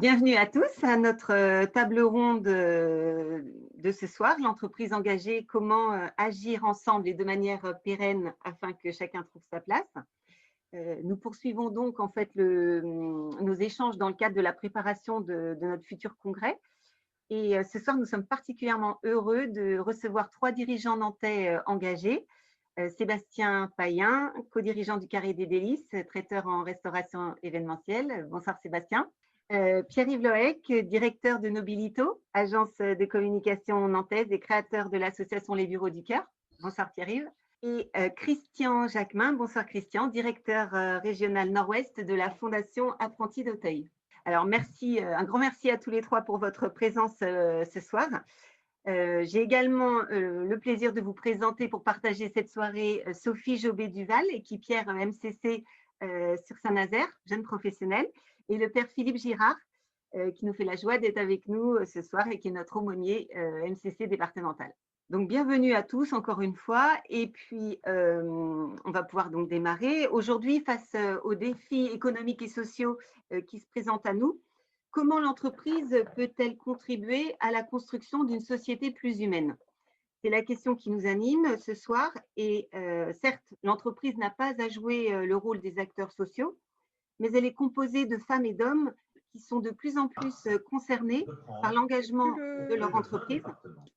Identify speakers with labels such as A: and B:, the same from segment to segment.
A: Bienvenue à tous à notre table ronde de ce soir, l'entreprise engagée, comment agir ensemble et de manière pérenne afin que chacun trouve sa place. Nous poursuivons donc en fait nos échanges dans le cadre de la préparation de notre futur congrès. Et ce soir, nous sommes particulièrement heureux de recevoir 3 dirigeants nantais engagés. Sébastien Payen, co-dirigeant du Carré des Délices, traiteur en restauration événementielle. Bonsoir Sébastien. Pierre-Yves Loec, directeur de Nobilito, agence de communication nantaise et créateur de l'association Les Bureaux du Cœur. Bonsoir Pierre-Yves. Et Christian Jacquemin, bonsoir Christian, directeur régional nord-ouest de la Fondation Apprentis d'Auteuil. Alors merci, un grand merci à tous les trois pour votre présence ce soir. J'ai également le plaisir de vous présenter pour partager cette soirée Sophie Jobé-Duval, équipière MCC sur Saint-Nazaire, jeune professionnelle, et le père Philippe Girard, qui nous fait la joie d'être avec nous ce soir et qui est notre aumônier MCC départemental. Donc, bienvenue à tous encore une fois. Et puis, on va pouvoir donc démarrer. Aujourd'hui, face aux défis économiques et sociaux qui se présentent à nous, comment l'entreprise peut-elle contribuer à la construction d'une société plus humaine? C'est la question qui nous anime ce soir. Et certes, l'entreprise n'a pas à jouer le rôle des acteurs sociaux, mais elle est composée de femmes et d'hommes qui sont de plus en plus concernés par l'engagement de leur entreprise.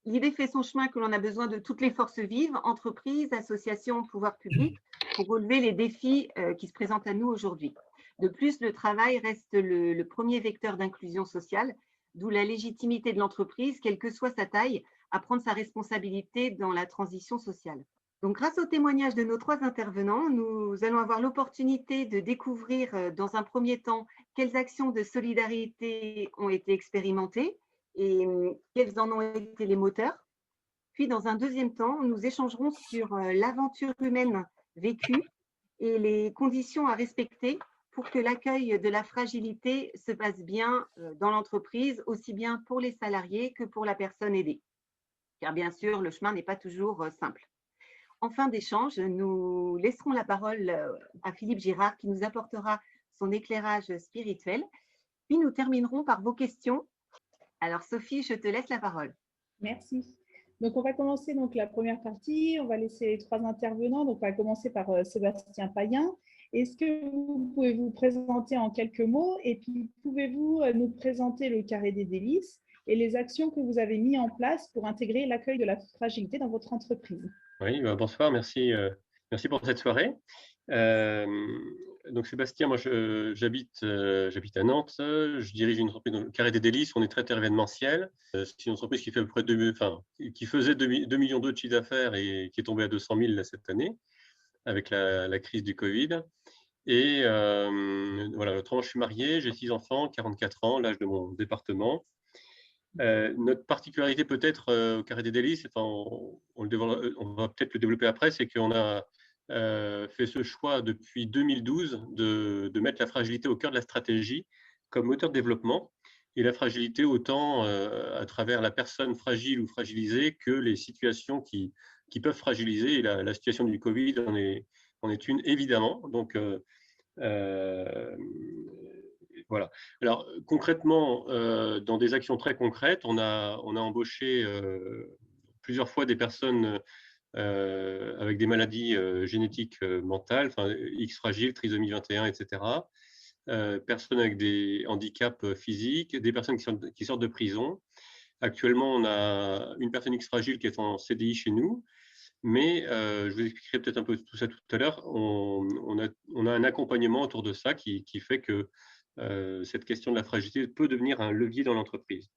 A: L'idée fait son chemin que l'on a besoin de toutes les forces vives, entreprises, associations, pouvoirs publics, pour relever les défis qui se présentent à nous aujourd'hui. De plus, le travail reste le premier vecteur d'inclusion sociale, d'où la légitimité de l'entreprise, quelle que soit sa taille, à prendre sa responsabilité dans la transition sociale. Donc, grâce au témoignage de nos 3 intervenants, nous allons avoir l'opportunité de découvrir dans un premier temps quelles actions de solidarité ont été expérimentées et quels en ont été les moteurs. Puis, dans un deuxième temps, nous échangerons sur l'aventure humaine vécue et les conditions à respecter pour que l'accueil de la fragilité se passe bien dans l'entreprise, aussi bien pour les salariés que pour la personne aidée. Car bien sûr, le chemin n'est pas toujours simple. En fin d'échange, nous laisserons la parole à Philippe Girard qui nous apportera son éclairage spirituel. Puis nous terminerons par vos questions. Alors Sophie, je te laisse la parole.
B: Merci. Donc on va commencer donc la première partie. On va laisser les 3 intervenants. Donc on va commencer par Sébastien Payen. Est-ce que vous pouvez vous présenter en quelques mots et puis pouvez-vous nous présenter le Carré des Délices et les actions que vous avez mises en place pour intégrer l'accueil de la fragilité dans votre entreprise?
C: Oui, bonsoir, merci pour cette soirée. Donc Sébastien, moi j'habite à Nantes, je dirige une entreprise dans le Carré des Délices, on est traiteur événementiel. C'est une entreprise qui fait à peu près qui faisait 2 millions d'euros de chiffre d'affaires et qui est tombée à 200 000 là, cette année avec la crise du Covid. Et voilà, autrement, je suis marié, j'ai 6 enfants, 44 ans, l'âge de mon département. Notre particularité peut-être au Carré des Délices, on va peut-être le développer après, c'est qu'on a fait ce choix depuis 2012 de mettre la fragilité au cœur de la stratégie comme moteur de développement, et la fragilité autant à travers la personne fragile ou fragilisée que les situations qui peuvent fragiliser, et la situation du Covid en est une évidemment. Donc voilà. Alors concrètement, dans des actions très concrètes, on a embauché plusieurs fois des personnes avec des maladies génétiques mentales, X fragiles, trisomie 21, etc. Personnes avec des handicaps physiques, des personnes qui sortent de prison. Actuellement, on a une personne X fragile qui est en CDI chez nous, mais je vous expliquerai peut-être un peu tout ça tout à l'heure. On a un accompagnement autour de ça qui fait que cette question de la fragilité peut devenir un levier dans l'entreprise.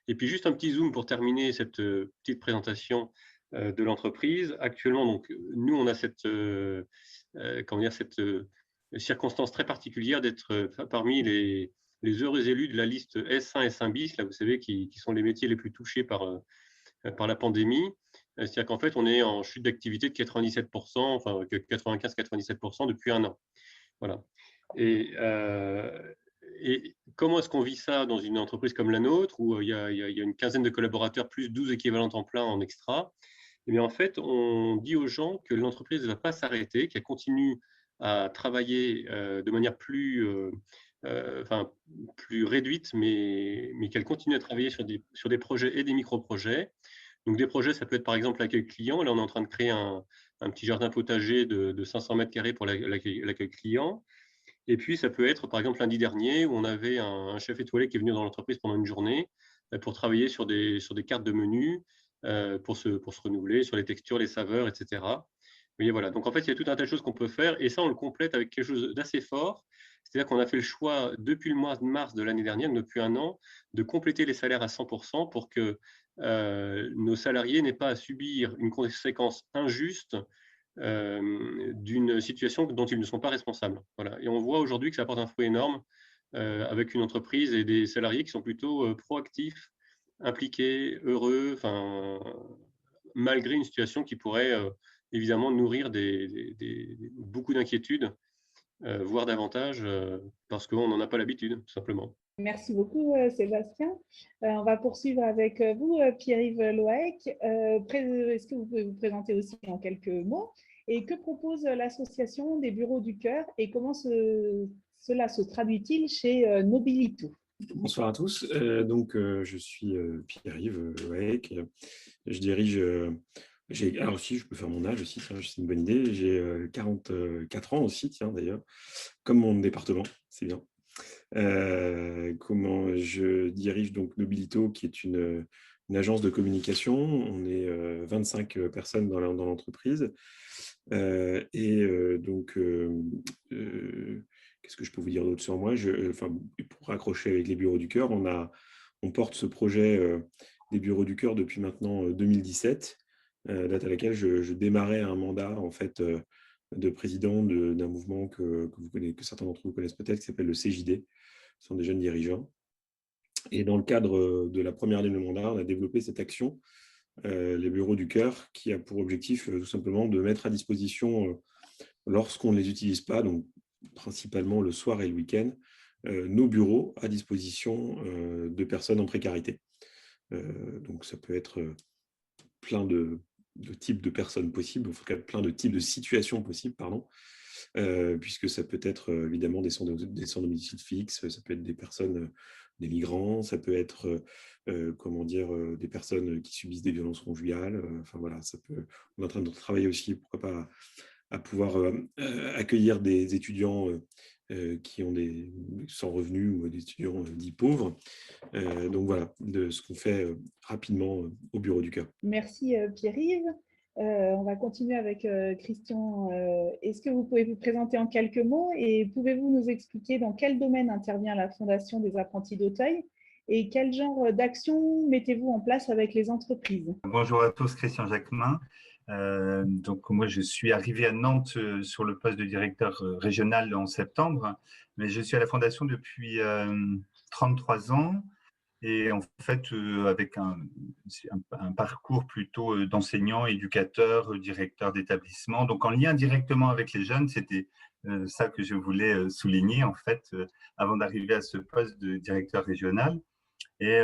C: Et puis juste un petit zoom pour terminer cette petite présentation de l'entreprise. Actuellement, donc, nous, on a cette circonstance très particulière d'être parmi les heureux élus de la liste S1, S1 bis, là, vous savez, qui sont les métiers les plus touchés par la pandémie. C'est-à-dire qu'en fait, on est en chute d'activité de 97%, enfin 95-97% depuis un an. Voilà. Et comment est-ce qu'on vit ça dans une entreprise comme la nôtre, où il y a une quinzaine de collaborateurs, plus 12 équivalents temps plein en extra? Eh bien, en fait, on dit aux gens que l'entreprise ne va pas s'arrêter, qu'elle continue à travailler de manière plus enfin, plus réduite, mais qu'elle continue à travailler sur des projets et des micro-projets. Donc des projets, ça peut être par exemple l'accueil client. Là, on est en train de créer un petit jardin potager de 500 mètres carrés pour l'accueil client. Et puis, ça peut être, par exemple, lundi dernier, où on avait un chef étoilé qui est venu dans l'entreprise pendant une journée pour travailler sur des cartes de menus, pour se renouveler, sur les textures, les saveurs, etc. Vous voyez, voilà. Donc, en fait, il y a tout un tas de choses qu'on peut faire. Et ça, on le complète avec quelque chose d'assez fort. C'est-à-dire qu'on a fait le choix, depuis le mois de mars de l'année dernière, depuis un an, de compléter les salaires à 100% pour que nos salariés n'aient pas à subir une conséquence injuste d'une situation dont ils ne sont pas responsables. Voilà. Et on voit aujourd'hui que ça apporte un fruit énorme avec une entreprise et des salariés qui sont plutôt proactifs, impliqués, heureux, enfin, malgré une situation qui pourrait évidemment nourrir beaucoup d'inquiétudes, voire davantage, parce qu'on n'en a pas l'habitude, tout simplement.
B: Merci beaucoup, Sébastien. On va poursuivre avec vous, Pierre-Yves Loaec. Est-ce que vous pouvez vous présenter aussi en quelques mots? Et que propose l'association des bureaux du cœur et comment cela se traduit-il chez Nobilito?
D: Bonsoir à tous. Je suis Pierre-Yves Loaec. Je dirige. Alors, si je peux faire mon âge aussi, c'est une bonne idée. J'ai 44 ans aussi, tiens, d'ailleurs, comme mon département, c'est bien. Comment je dirige donc Nobilito, qui est une agence de communication. On est 25 personnes dans l'entreprise. Qu'est-ce que je peux vous dire d'autre sur moi? Pour raccrocher avec les bureaux du cœur, on porte ce projet des bureaux du cœur depuis maintenant 2017, date à laquelle je démarrais un mandat en fait de président d'un mouvement que certains d'entre vous connaissent peut-être, qui s'appelle le CJD. Ce sont des jeunes dirigeants. Et dans le cadre de la première année de mandat, on a développé cette action, les bureaux du cœur, qui a pour objectif tout simplement de mettre à disposition, lorsqu'on ne les utilise pas, donc principalement le soir et le week-end, nos bureaux à disposition de personnes en précarité. Donc ça peut être plein de types de personnes possibles, en tout cas plein de types de situations possibles, pardon. Puisque ça peut être évidemment des sans domicile fixe, ça peut être des personnes, des migrants, ça peut être des personnes qui subissent des violences conjugales. Enfin voilà, on est en train de travailler aussi, pourquoi pas, à pouvoir accueillir des étudiants qui ont sans revenus ou des étudiants dits pauvres. Donc voilà, de ce qu'on fait rapidement au bureau du cœur.
B: Merci Pierre-Yves. On va continuer avec Christian. Est-ce que vous pouvez vous présenter en quelques mots et pouvez-vous nous expliquer dans quel domaine intervient la Fondation des apprentis d'Auteuil et quel genre d'actions mettez-vous en place avec les entreprises?
E: Bonjour à tous, Christian Jacquemin. Donc moi, je suis arrivé à Nantes sur le poste de directeur régional en septembre, mais je suis à la Fondation depuis 33 ans. Et en fait, avec un parcours plutôt d'enseignant, éducateur, directeur d'établissement, donc en lien directement avec les jeunes, c'était ça que je voulais souligner en fait, avant d'arriver à ce poste de directeur régional. Et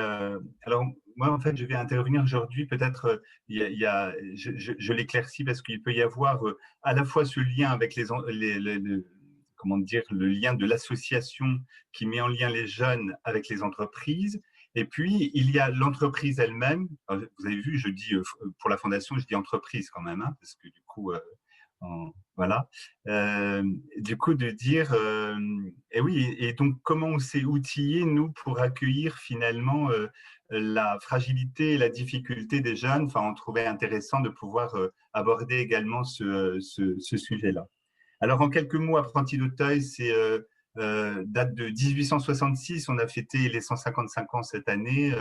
E: alors, moi, en fait, je vais intervenir aujourd'hui, peut-être, je l'éclaircis parce qu'il peut y avoir à la fois ce lien avec comment dire, le lien de l'association qui met en lien les jeunes avec les entreprises. Et puis, il y a l'entreprise elle-même. Vous avez vu, je dis, pour la Fondation, je dis entreprise quand même, hein, parce que du coup, voilà. Du coup, de dire, et oui, et donc, comment on s'est outillé, nous, pour accueillir finalement la fragilité et la difficulté des jeunes. Enfin, on trouvait intéressant de pouvoir aborder également ce sujet-là. Alors, en quelques mots, Apprentis d'Auteuil, c'est date de 1866, on a fêté les 155 ans cette année,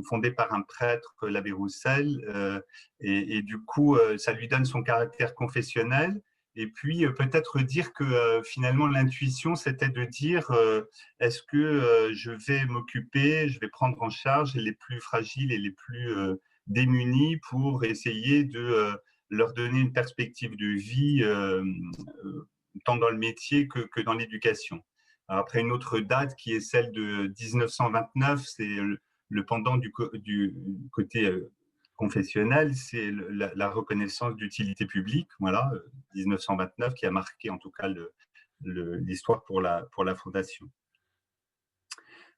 E: fondé par un prêtre, l'abbé Roussel, et du coup, ça lui donne son caractère confessionnel. Et puis, peut-être dire que finalement, l'intuition, c'était de dire est-ce que je vais m'occuper, je vais prendre en charge les plus fragiles et les plus démunis pour essayer de leur donner une perspective de vie tant dans le métier que dans l'éducation. Après, une autre date qui est celle de 1929, c'est le pendant du côté confessionnel, c'est la reconnaissance d'utilité publique, voilà, 1929, qui a marqué en tout cas l'histoire pour la fondation.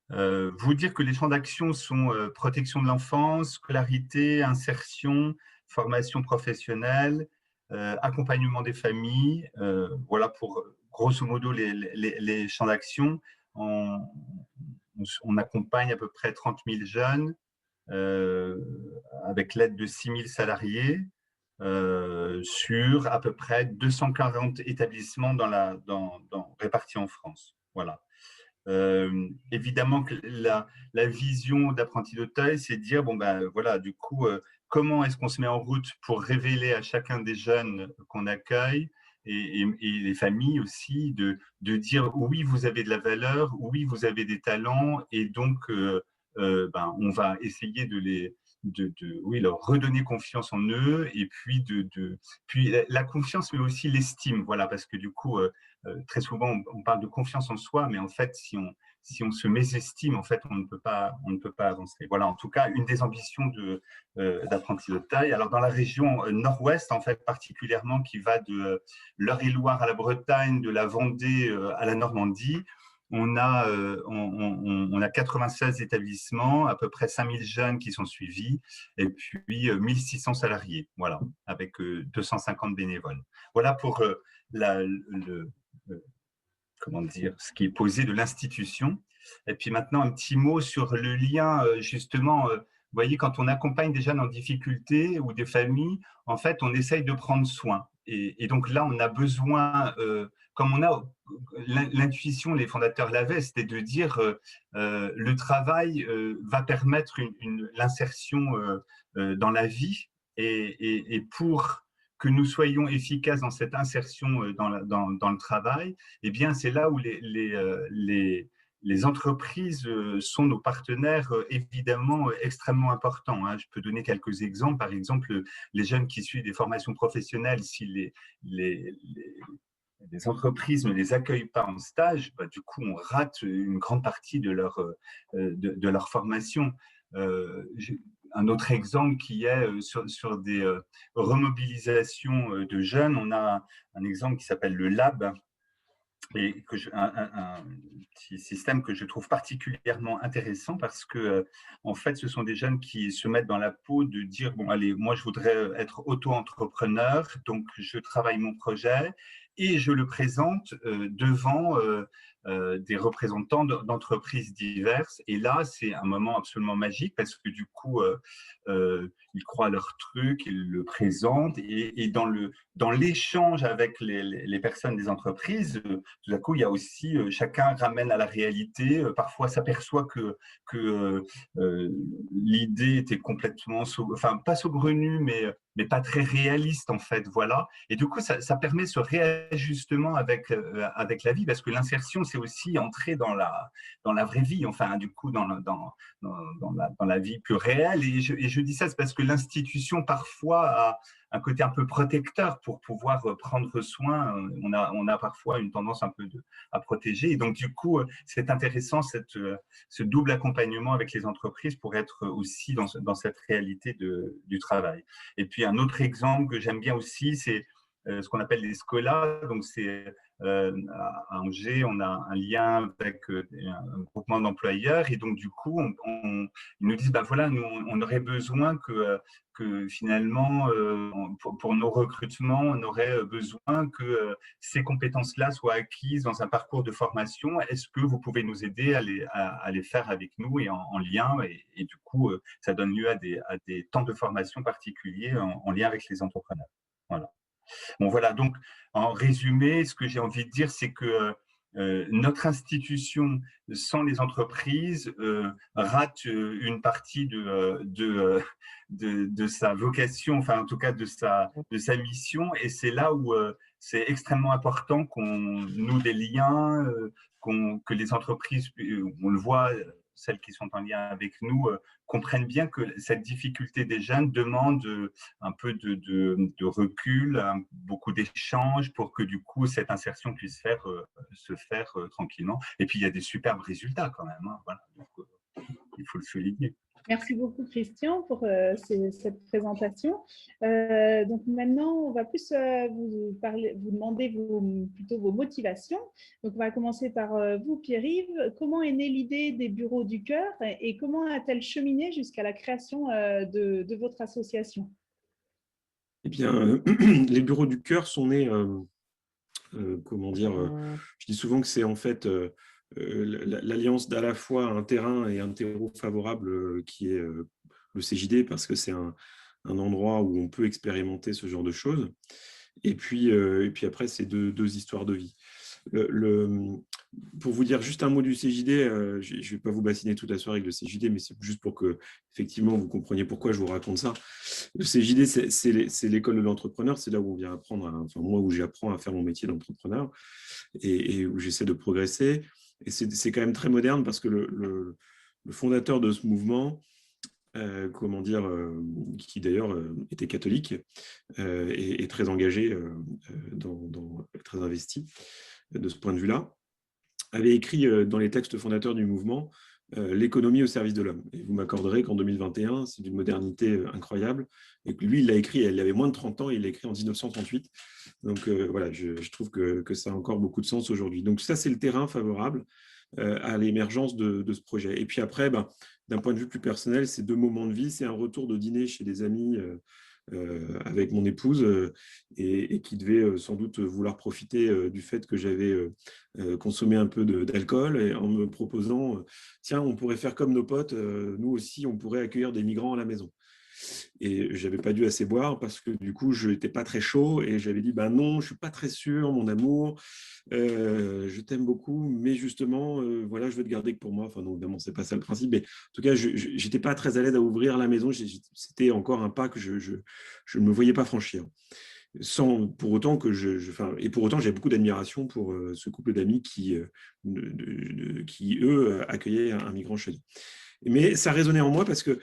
E: Vous dire que les champs d'action sont protection de l'enfance, scolarité, insertion, formation professionnelle, accompagnement des familles. Voilà pour grosso modo les champs d'action. On accompagne à peu près 30 000 jeunes avec l'aide de 6 000 salariés sur à peu près 240 établissements répartis en France. Voilà. Évidemment que la vision d'Apprentis d'Auteuil, c'est de dire, bon ben voilà, du coup, comment est-ce qu'on se met en route pour révéler à chacun des jeunes qu'on accueille et les familles aussi, de dire oui, vous avez de la valeur, oui, vous avez des talents, et donc ben, on va essayer oui, leur redonner confiance en eux, et puis puis la confiance, mais aussi l'estime, voilà, parce que du coup, très souvent, on parle de confiance en soi, mais en fait, si on se mésestime, en fait, on ne peut pas avancer. Voilà, en tout cas, une des ambitions d'Apprentis d'Auteuil. Alors, dans la région nord-ouest, en fait, particulièrement, qui va de l'Eure-et-Loir à la Bretagne, de la Vendée à la Normandie, on a 96 établissements, à peu près 5000 jeunes qui sont suivis, et puis 1600 salariés, voilà, avec 250 bénévoles. Voilà pour comment dire, ce qui est posé de l'institution. Et puis maintenant, un petit mot sur le lien, justement, vous voyez, quand on accompagne des jeunes en difficulté ou des familles, en fait, on essaye de prendre soin. Et donc là, on a besoin, comme on a l'intuition, les fondateurs l'avaient, c'était de dire le travail va permettre l'insertion dans la vie, et pour que nous soyons efficaces dans cette insertion dans le travail, eh bien, c'est là où les entreprises sont nos partenaires évidemment extrêmement importants. Hein. Je peux donner quelques exemples. Par exemple, les jeunes qui suivent des formations professionnelles, si les entreprises ne les accueillent pas en stage, bah, du coup, on rate une grande partie de leur formation. Un autre exemple qui est sur des remobilisations de jeunes, on a un exemple qui s'appelle le Lab, et un petit système que je trouve particulièrement intéressant parce que, en fait, ce sont des jeunes qui se mettent dans la peau de dire, bon, allez, moi, je voudrais être auto-entrepreneur, donc je travaille mon projet et je le présente devant des représentants d'entreprises diverses. Et là, c'est un moment absolument magique parce que du coup, ils croient leur truc, ils le présentent, et dans l'échange avec les personnes des entreprises, tout à coup, il y a aussi, chacun ramène à la réalité, parfois s'aperçoit que l'idée était complètement, enfin pas saugrenue, mais pas très réaliste en fait, voilà. Et du coup, ça permet ce réajustement avec la vie, parce que l'insertion, c'est aussi entrer dans la vraie vie, enfin du coup dans la vie plus réelle. Et je dis ça, c'est parce que l'institution parfois a un côté un peu protecteur pour pouvoir prendre soin. On a parfois une tendance un peu à protéger. Et donc, du coup, c'est intéressant ce double accompagnement avec les entreprises pour être aussi dans cette réalité du travail. Et puis, un autre exemple que j'aime bien aussi, c'est ce qu'on appelle les Scolas. Donc, c'est à Angers, on a un lien avec un groupement d'employeurs. Et donc, du coup, ils nous disent, ben voilà, nous, on aurait besoin que finalement, pour nos recrutements, on aurait besoin que ces compétences-là soient acquises dans un parcours de formation. Est-ce que vous pouvez nous aider à les faire avec nous et en lien, et du coup, ça donne lieu à des temps de formation particuliers en lien avec les entrepreneurs. Voilà. Bon, voilà, donc en résumé, ce que j'ai envie de dire, c'est que notre institution, sans les entreprises, rate une partie de sa vocation, enfin en tout cas de sa mission, et c'est là où c'est extrêmement important qu'on noue des liens, que les entreprises, on le voit, celles qui sont en lien avec nous, comprennent bien que cette difficulté des jeunes demande un peu de recul, beaucoup d'échanges pour que du coup cette insertion puisse se faire tranquillement. Et puis il y a des superbes résultats quand même, hein, voilà. Donc, il faut le souligner.
B: Merci beaucoup, Christian, pour cette présentation. Donc maintenant, on va plus vous demander plutôt vos motivations. Donc, on va commencer par vous, Pierre-Yves. Comment est née l'idée des Bureaux du Cœur et comment a-t-elle cheminé jusqu'à la création de votre association?
D: Eh bien, les Bureaux du Cœur sont nés, comment dire, je dis souvent que c'est en fait l'alliance d'à la fois un terrain et un terreau favorable qui est le CJD, parce que c'est un endroit où on peut expérimenter ce genre de choses. Et puis après, c'est deux histoires de vie. Pour vous dire juste un mot du CJD, je ne vais pas vous bassiner toute la soirée avec le CJD, mais c'est juste pour que effectivement vous compreniez pourquoi je vous raconte ça. Le CJD, c'est l'école de l'entrepreneur, c'est là où on vient apprendre, enfin moi où j'apprends à faire mon métier d'entrepreneur et où j'essaie de progresser. Et c'est quand même très moderne parce que le fondateur de ce mouvement, comment dire, qui d'ailleurs était catholique et très engagé, très investi de ce point de vue-là, avait écrit dans les textes fondateurs du mouvement l'économie au service de l'homme. Et vous m'accorderez qu'en 2021, c'est d'une modernité incroyable. Et que lui, il l'a écrit, il avait moins de 30 ans, il l'a écrit en 1938. Donc voilà, je trouve que ça a encore beaucoup de sens aujourd'hui. Donc ça, c'est le terrain favorable à l'émergence de ce projet. Et puis après, d'un point de vue plus personnel, c'est 2 moments de vie. C'est un retour de dîner chez des amis avec mon épouse et qui devait sans doute vouloir profiter du fait que j'avais consommé un peu d'alcool et en me proposant tiens, on pourrait faire comme nos potes, nous aussi, on pourrait accueillir des migrants à la maison. Et je n'avais pas dû assez boire parce que du coup, je n'étais pas très chaud et j'avais dit non, je ne suis pas très sûr, mon amour, je t'aime beaucoup, mais justement, voilà, je veux te garder que pour moi. Enfin, non, évidemment, ce n'est pas ça le principe, mais en tout cas, je n'étais pas très à l'aise à ouvrir la maison. C'était encore un pas que je ne me voyais pas franchir. Sans pour autant que et pour autant, j'ai beaucoup d'admiration pour ce couple d'amis qui, eux, accueillaient un migrant chez eux. Mais ça résonnait en moi parce que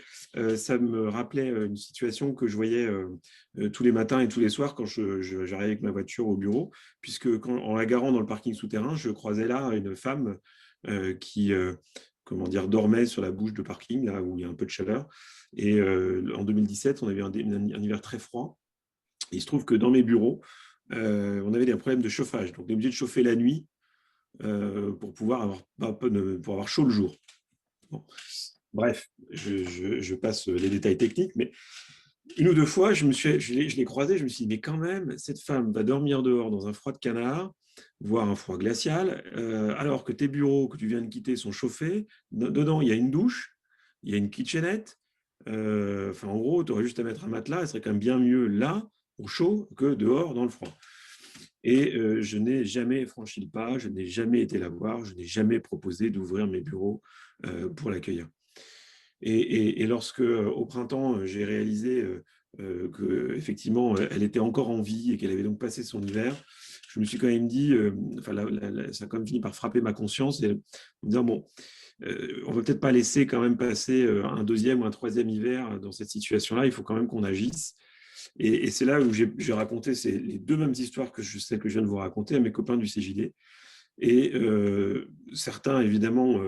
D: ça me rappelait une situation que je voyais tous les matins et tous les soirs quand j'arrivais avec ma voiture au bureau, puisque en la garant dans le parking souterrain, je croisais là une femme qui comment dire, dormait sur la bouche de parking, là où il y a un peu de chaleur. Et en 2017, on avait un hiver très froid. Et il se trouve que dans mes bureaux, on avait des problèmes de chauffage. Donc, on est obligé de chauffer la nuit pour pouvoir avoir chaud le jour. Bon. Bref, je passe les détails techniques, mais une ou deux fois, je l'ai croisée, je me suis dit, mais quand même, cette femme va dormir dehors dans un froid de canard, voire un froid glacial, alors que tes bureaux que tu viens de quitter sont chauffés. Dedans, il y a une douche, il y a une kitchenette. En gros, tu aurais juste à mettre un matelas, elle serait quand même bien mieux là, au chaud, que dehors, dans le froid. Et je n'ai jamais franchi le pas, je n'ai jamais été la voir, je n'ai jamais proposé d'ouvrir mes bureaux pour l'accueillir. Et lorsque, au printemps, j'ai réalisé qu'effectivement, elle était encore en vie et qu'elle avait donc passé son hiver, je me suis quand même dit, ça a quand même fini par frapper ma conscience et me dire, bon, on ne va peut-être pas laisser quand même passer un 2e ou un 3e hiver dans cette situation-là, il faut quand même qu'on agisse. Et c'est là où j'ai raconté les 2 mêmes histoires que celles que je viens de vous raconter à mes copains du CJD. Et certains, évidemment,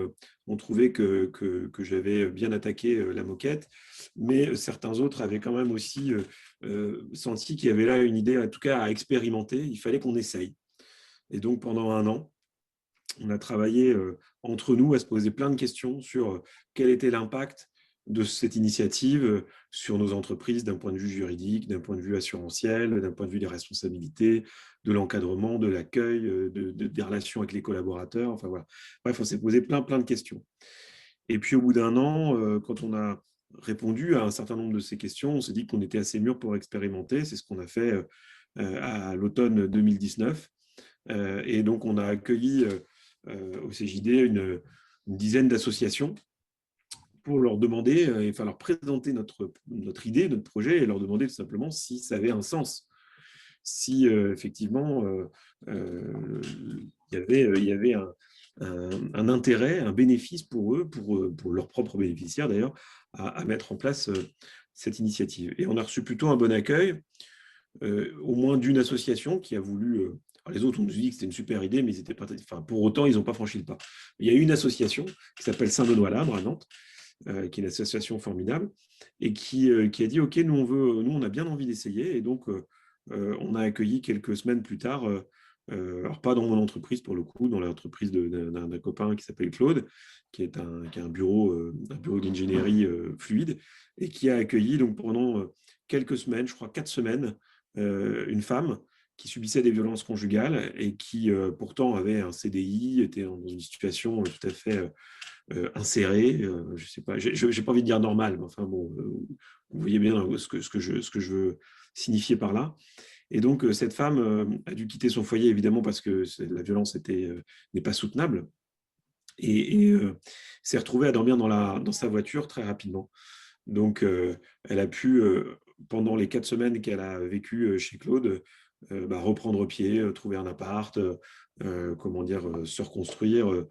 D: ont trouvé que j'avais bien attaqué la moquette, mais certains autres avaient quand même aussi senti qu'il y avait là une idée, en tout cas, à expérimenter. Il fallait qu'on essaye. Et donc, pendant 1 an, on a travaillé entre nous à se poser plein de questions sur quel était l'impact de cette initiative sur nos entreprises d'un point de vue juridique, d'un point de vue assurantiel, d'un point de vue des responsabilités, de l'encadrement, de l'accueil, des relations avec les collaborateurs. Enfin, voilà. Bref, on s'est posé plein de questions. Et puis au bout d'1 an, quand on a répondu à un certain nombre de ces questions, on s'est dit qu'on était assez mûr pour expérimenter. C'est ce qu'on a fait à l'automne 2019. Et donc, on a accueilli au CJD une dizaine d'associations pour leur demander, leur présenter notre idée, notre projet, et leur demander tout simplement si ça avait un sens, si effectivement il y avait un intérêt, un bénéfice pour eux, pour leurs propres bénéficiaires d'ailleurs, à mettre en place cette initiative. Et on a reçu plutôt un bon accueil, au moins d'une association qui a voulu... les autres, on nous dit que c'était une super idée, mais ils étaient pas, pour autant, ils n'ont pas franchi le pas. Il y a une association qui s'appelle Saint-Benoît-Labre à Nantes, qui est une association formidable, et qui a dit, OK, nous, on a bien envie d'essayer. Et donc, on a accueilli quelques semaines plus tard, alors pas dans mon entreprise pour le coup, dans l'entreprise d'un copain qui s'appelle Claude, qui a un bureau d'ingénierie fluide, et qui a accueilli donc pendant quelques semaines, je crois 4 semaines, une femme qui subissait des violences conjugales et qui pourtant avait un CDI, était dans une situation tout à fait insérée, je sais pas, j'ai pas envie de dire normal, mais enfin bon, vous voyez bien ce que je veux signifier par là. Et donc cette femme a dû quitter son foyer évidemment parce que la violence n'est pas soutenable, et s'est retrouvée à dormir dans sa voiture très rapidement. Donc elle a pu, pendant les 4 semaines qu'elle a vécues chez Claude, reprendre pied, trouver un appart, comment dire, se reconstruire,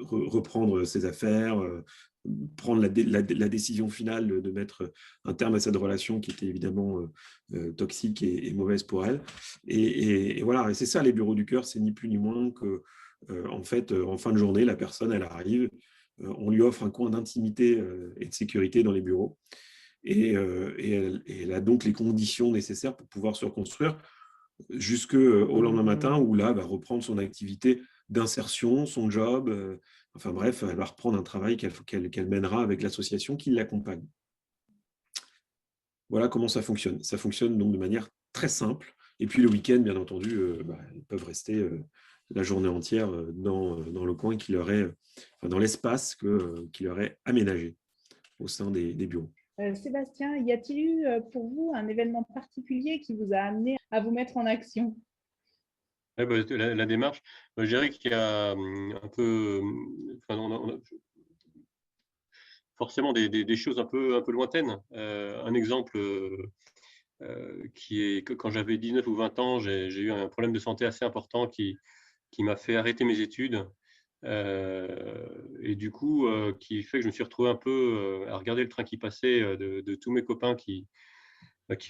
D: reprendre ses affaires, prendre la décision finale de mettre un terme à cette relation qui était évidemment toxique et mauvaise pour elle. Et voilà, et c'est ça les bureaux du cœur, c'est ni plus ni moins que, en fait, en fin de journée, la personne, elle arrive, on lui offre un coin d'intimité et de sécurité dans les bureaux. Et elle a donc les conditions nécessaires pour pouvoir se reconstruire jusqu'au lendemain matin, où là, elle va reprendre son activité d'insertion, son job. Enfin bref, elle va reprendre un travail qu'elle mènera avec l'association qui l'accompagne. Voilà comment ça fonctionne. Ça fonctionne donc de manière très simple. Et puis le week-end, bien entendu, ils peuvent rester la journée entière dans le coin dans l'espace qui leur est aménagé au sein des bureaux.
B: Sébastien, y a-t-il eu pour vous un événement particulier qui vous a amené à vous mettre en action?
C: La démarche, je dirais qu'il y a un peu, on a forcément des choses un peu lointaines. Un exemple qui est que quand j'avais 19 ou 20 ans, j'ai eu un problème de santé assez important qui m'a fait arrêter mes études. Et du coup, qui fait que je me suis retrouvé un peu à regarder le train qui passait de tous mes copains qui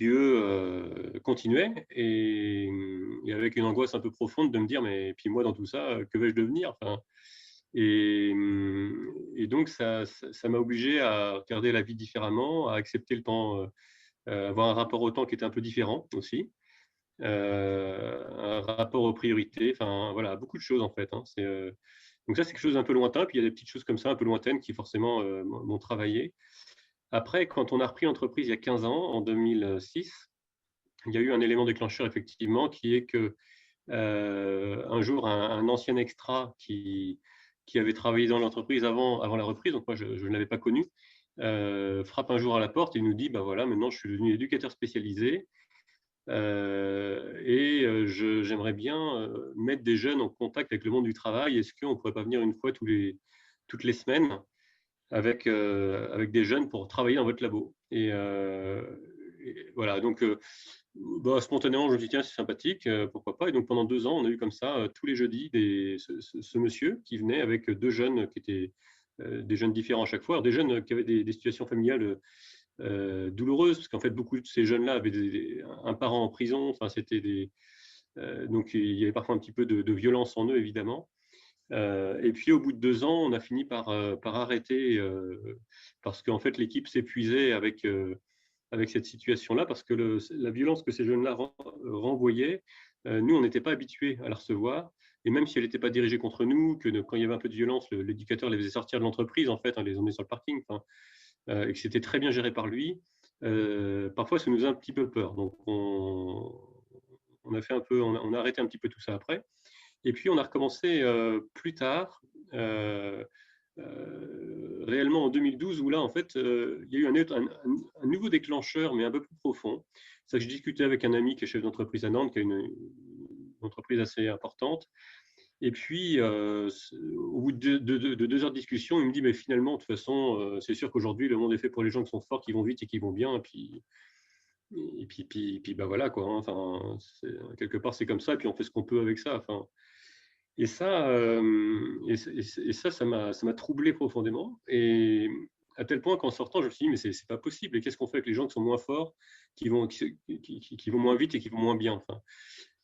C: eux, continuaient, et avec une angoisse un peu profonde de me dire, mais puis moi dans tout ça, que vais-je devenir, enfin, et donc ça m'a obligé à regarder la vie différemment, à accepter le temps, avoir un rapport au temps qui était un peu différent aussi, un rapport aux priorités, enfin voilà, beaucoup de choses en fait, hein. Donc ça, c'est quelque chose d'un peu lointain, puis il y a des petites choses comme ça un peu lointaines qui forcément m'ont travaillé. Après, quand on a repris l'entreprise il y a 15 ans, en 2006, il y a eu un élément déclencheur effectivement, qui est que un jour, un ancien extra qui avait travaillé dans l'entreprise avant la reprise, donc moi je ne l'avais pas connu, frappe un jour à la porte et nous dit, bah voilà, maintenant je suis devenu éducateur spécialisé, et j'aimerais bien mettre des jeunes en contact avec le monde du travail. Est-ce qu'on ne pourrait pas venir une fois toutes les semaines avec des jeunes pour travailler dans votre labo? Et voilà, donc spontanément, je me dis, tiens, c'est sympathique, pourquoi pas. Et donc pendant 2 ans, on a eu comme ça tous les jeudis ce monsieur qui venait avec 2 jeunes qui étaient des jeunes différents à chaque fois. Alors, des jeunes qui avaient des situations familiales douloureuses, parce qu'en fait, beaucoup de ces jeunes-là avaient un parent en prison. Enfin, donc il y avait parfois un petit peu de violence en eux, évidemment. Et puis au bout de 2 ans, on a fini par arrêter, parce qu'en fait l'équipe s'épuisait avec cette situation-là, parce que la violence que ces jeunes-là renvoyaient, nous on n'était pas habitués à la recevoir, et même si elle n'était pas dirigée contre nous, quand il y avait un peu de violence, l'éducateur les faisait sortir de l'entreprise, en fait, les emmenait sur le parking, et que c'était très bien géré par lui. Parfois ça nous faisait un petit peu peur, donc on a arrêté un petit peu tout ça après. Et puis, on a recommencé plus tard, réellement en 2012, où là, en fait, il y a eu un nouveau déclencheur, mais un peu plus profond. C'est que je discutais avec un ami qui est chef d'entreprise à Nantes, qui a une entreprise assez importante. Et puis, au bout de 2 heures de discussion, il me dit, mais finalement, de toute façon, c'est sûr qu'aujourd'hui, le monde est fait pour les gens qui sont forts, qui vont vite et qui vont bien. Et puis bah voilà, quoi, hein. Enfin, quelque part, c'est comme ça, et puis on fait ce qu'on peut avec ça. Enfin, et ça, ça m'a troublé profondément, et à tel point qu'en sortant, je me suis dit, mais c'est pas possible. Et qu'est-ce qu'on fait avec les gens qui sont moins forts, qui vont moins vite et qui vont moins bien, enfin.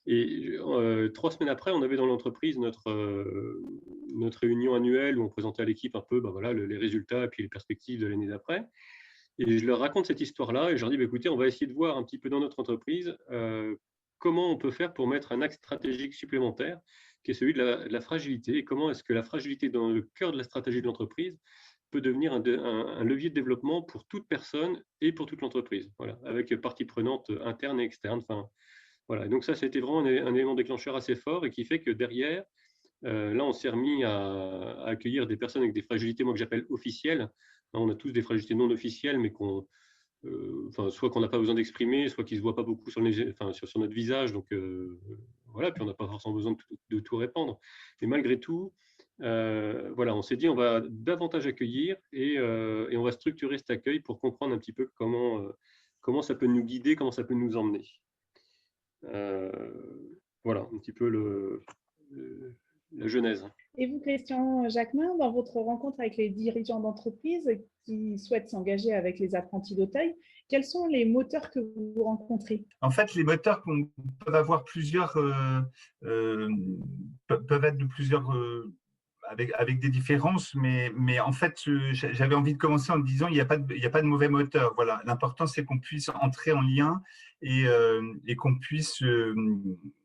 C: Et 3 semaines après, on avait dans l'entreprise notre réunion annuelle où on présentait à l'équipe un peu voilà, les résultats et puis les perspectives de l'année d'après. Et je leur raconte cette histoire-là et je leur dis, écoutez, on va essayer de voir un petit peu dans notre entreprise comment on peut faire pour mettre un axe stratégique supplémentaire, qui est celui de la fragilité, et comment est-ce que la fragilité dans le cœur de la stratégie de l'entreprise peut devenir un levier de développement pour toute personne et pour toute l'entreprise, voilà, avec parties prenantes internes et externes. Enfin, voilà. Et donc ça, c'était vraiment un élément déclencheur assez fort et qui fait que derrière, là, on s'est remis à accueillir des personnes avec des fragilités, moi que j'appelle officielles. On a tous des fragilités non officielles, mais soit qu'on n'a pas besoin d'exprimer, soit qui ne se voient pas beaucoup sur notre visage. Donc voilà, puis on n'a pas forcément besoin de tout répandre. Mais malgré tout, voilà, on s'est dit on va davantage accueillir et on va structurer cet accueil pour comprendre un petit peu comment ça peut nous guider, comment ça peut nous emmener. Voilà, un petit peu la genèse.
B: Et vous, Christian Jacquemin, dans votre rencontre avec les dirigeants d'entreprise qui souhaitent s'engager avec les apprentis d'Auteuil, quels sont les moteurs que vous rencontrez?
E: En fait, les moteurs peuvent avoir plusieurs, peuvent être de plusieurs, avec des différences, mais en fait, j'avais envie de commencer en disant il n'y a pas de mauvais moteur. Voilà, l'important c'est qu'on puisse entrer en lien et qu'on puisse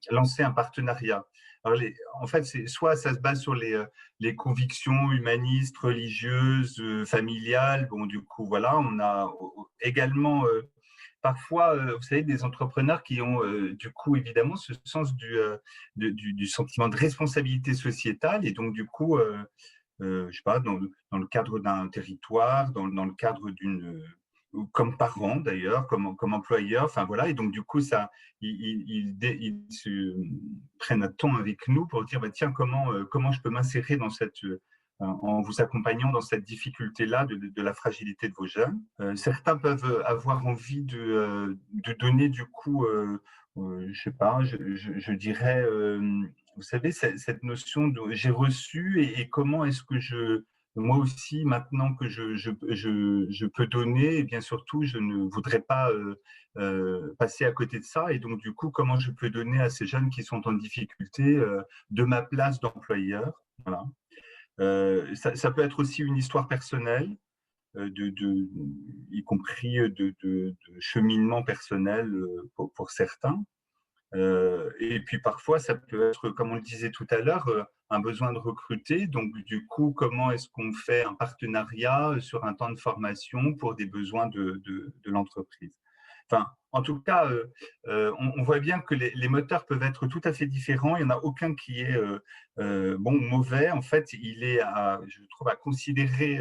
E: lancer un partenariat. Alors, en fait, soit ça se base sur les convictions humanistes, religieuses, familiales. Bon, du coup, voilà, on a également parfois, vous savez, des entrepreneurs qui ont du coup évidemment ce sens du sentiment de responsabilité sociétale et donc du coup, je sais pas, dans le cadre d'un territoire, dans le cadre comme parent d'ailleurs, comme employeur, enfin voilà, et donc du coup ils se prennent un temps avec nous pour dire bah, tiens comment je peux m'insérer dans en vous accompagnant dans cette difficulté-là de la fragilité de vos jeunes. Certains peuvent avoir envie de donner du coup, je sais pas, je dirais, vous savez, cette notion de j'ai reçu et comment est-ce que moi aussi, maintenant que je peux donner, et bien surtout, je ne voudrais pas passer à côté de ça. Et donc, du coup, comment je peux donner à ces jeunes qui sont en difficulté de ma place d'employeur. Voilà. Ça peut être aussi une histoire personnelle, y compris de cheminement personnel pour certains. Et puis parfois, ça peut être, comme on le disait tout à l'heure, un besoin de recruter. Donc, du coup, comment est-ce qu'on fait un partenariat sur un temps de formation pour des besoins de l'entreprise? Enfin, en tout cas, on voit bien que les moteurs peuvent être tout à fait différents. Il n'y en a aucun qui est bon ou mauvais. En fait, il est, je trouve, à considérer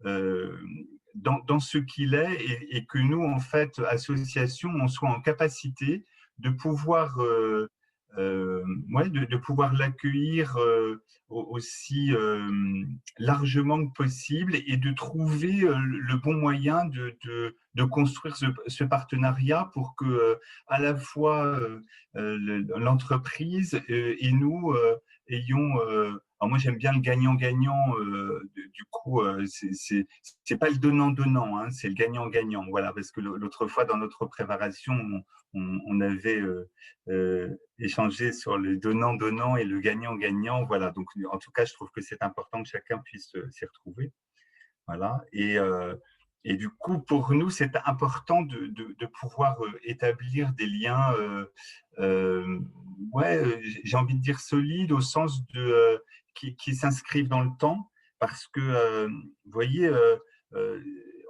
E: dans ce qu'il est et que nous, en fait, association, on soit en capacité de pouvoir, de pouvoir l'accueillir aussi largement que possible et de trouver le bon moyen de construire ce partenariat pour que à la fois l'entreprise et nous ayons alors moi j'aime bien le gagnant-gagnant, du coup c'est pas le donnant-donnant, hein, c'est le gagnant-gagnant, voilà, parce que l'autre fois dans notre préparation on avait échangé sur le donnant-donnant et le gagnant-gagnant, voilà, donc en tout cas je trouve que c'est important que chacun puisse s'y retrouver, voilà, et du coup pour nous c'est important de pouvoir établir des liens j'ai envie de dire solides au sens qui s'inscrivent dans le temps, parce que vous voyez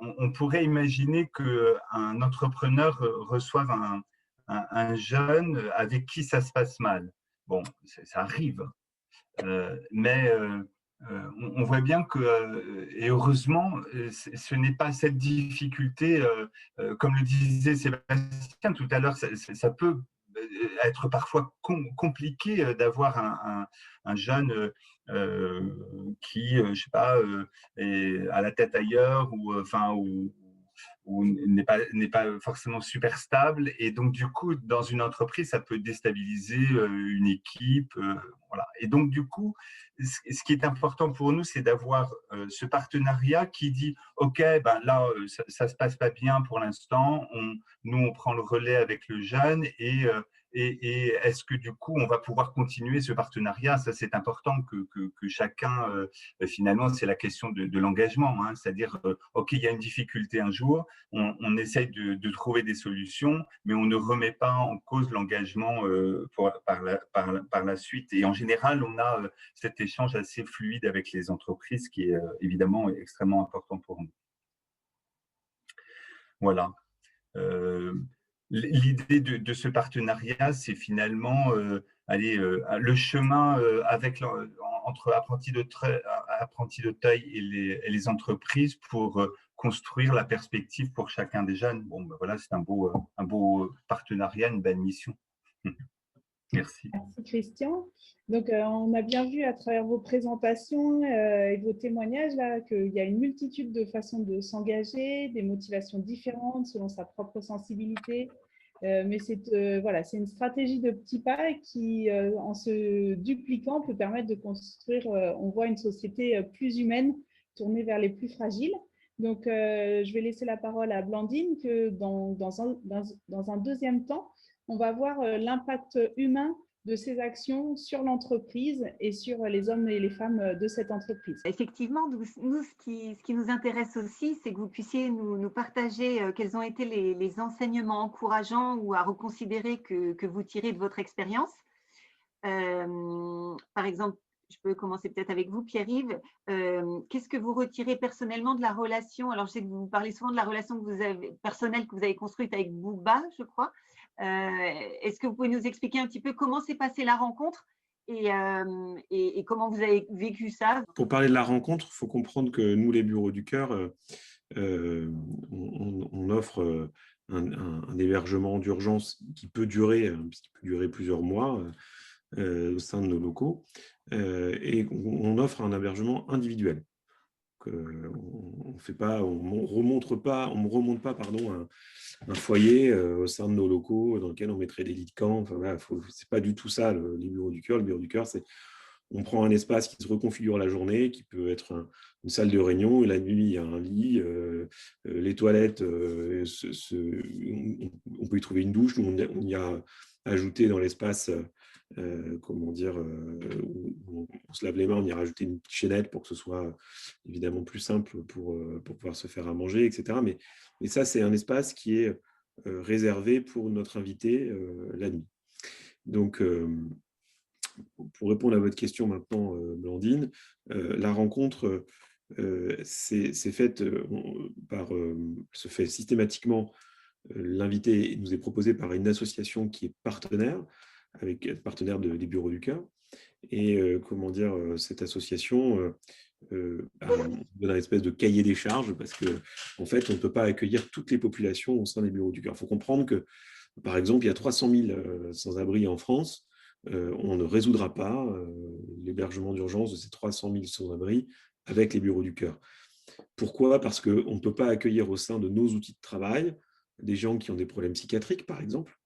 E: on pourrait imaginer qu'un entrepreneur reçoive un jeune avec qui ça se passe mal. Bon, ça arrive, mais on voit bien que, et heureusement, ce n'est pas cette difficulté, comme le disait Sébastien tout à l'heure, ça peut être parfois compliqué d'avoir un jeune qui, je sais pas, est à la tête ailleurs ou n'est pas forcément super stable, et donc du coup dans une entreprise ça peut déstabiliser une équipe, voilà. Et donc du coup ce qui est important pour nous c'est d'avoir ce partenariat qui dit ok, ben là ça se passe pas bien pour l'instant, nous on prend le relais avec le jeune et et est-ce que du coup, on va pouvoir continuer ce partenariat? Ça, c'est important que chacun, finalement, c'est la question de l'engagement, hein, c'est-à-dire, OK, il y a une difficulté un jour, on essaye de trouver des solutions, mais on ne remet pas en cause l'engagement par la suite. Et en général, on a cet échange assez fluide avec les entreprises qui est évidemment extrêmement important pour nous. Voilà. L'idée de ce partenariat, c'est finalement le chemin entre Apprentis d'Auteuil et les entreprises pour construire la perspective pour chacun des jeunes. Bon, ben voilà, c'est un beau partenariat, une belle mission. Merci.
B: Merci Christian. Donc, on a bien vu à travers vos présentations et vos témoignages là qu'il y a une multitude de façons de s'engager, des motivations différentes selon sa propre sensibilité. Mais voilà, c'est une stratégie de petits pas qui, en se dupliquant, peut permettre de construire, on voit, une société plus humaine, tournée vers les plus fragiles. Donc, je vais laisser la parole à Blandine, que dans un deuxième temps, on va voir l'impact humain de ces actions sur l'entreprise et sur les hommes et les femmes de cette entreprise.
A: Effectivement, nous, ce qui nous intéresse aussi, c'est que vous puissiez nous partager quels ont été les enseignements encourageants ou à reconsidérer que vous tirez de votre expérience. Par exemple, je peux commencer peut-être avec vous, Pierre-Yves. Qu'est-ce que vous retirez personnellement de la relation? Alors, je sais que vous parlez souvent de la relation personnelle que vous avez construite avec Bouba, je crois. Est-ce que vous pouvez nous expliquer un petit peu comment s'est passée la rencontre et comment vous avez vécu ça?
D: Pour parler de la rencontre, il faut comprendre que nous, les Bureaux du Cœur, on offre un hébergement d'urgence qui peut durer plusieurs mois au sein de nos locaux, et on offre un hébergement individuel. On ne remonte pas un foyer au sein de nos locaux dans lequel on mettrait des lits de camp. Enfin, voilà, c'est pas du tout ça les Bureaux du Cœur. Le Bureau du Cœur, c'est on prend un espace qui se reconfigure la journée, qui peut être une salle de réunion, et la nuit, il y a un lit, les toilettes, on peut y trouver une douche. On y a ajouté dans l'espace, où on se lave les mains, on y a rajouté une petite chaînette pour que ce soit évidemment plus simple pour pouvoir se faire à manger, etc. Mais ça, c'est un espace qui est réservé pour notre invité la nuit. Donc, pour répondre à votre question maintenant, Blandine, la rencontre se fait systématiquement. L'invité nous est proposé par une association qui est partenaire des Bureaux du Cœur. Et cette association donne une espèce de cahier des charges parce qu'en fait, on ne peut pas accueillir toutes les populations au sein des Bureaux du Cœur. Il faut comprendre que, par exemple, il y a 300 000 sans-abri en France. On ne résoudra pas l'hébergement d'urgence de ces 300 000 sans-abri avec les Bureaux du Cœur. Pourquoi? Parce qu'on ne peut pas accueillir au sein de nos outils de travail des gens qui ont des problèmes psychiatriques, par exemple,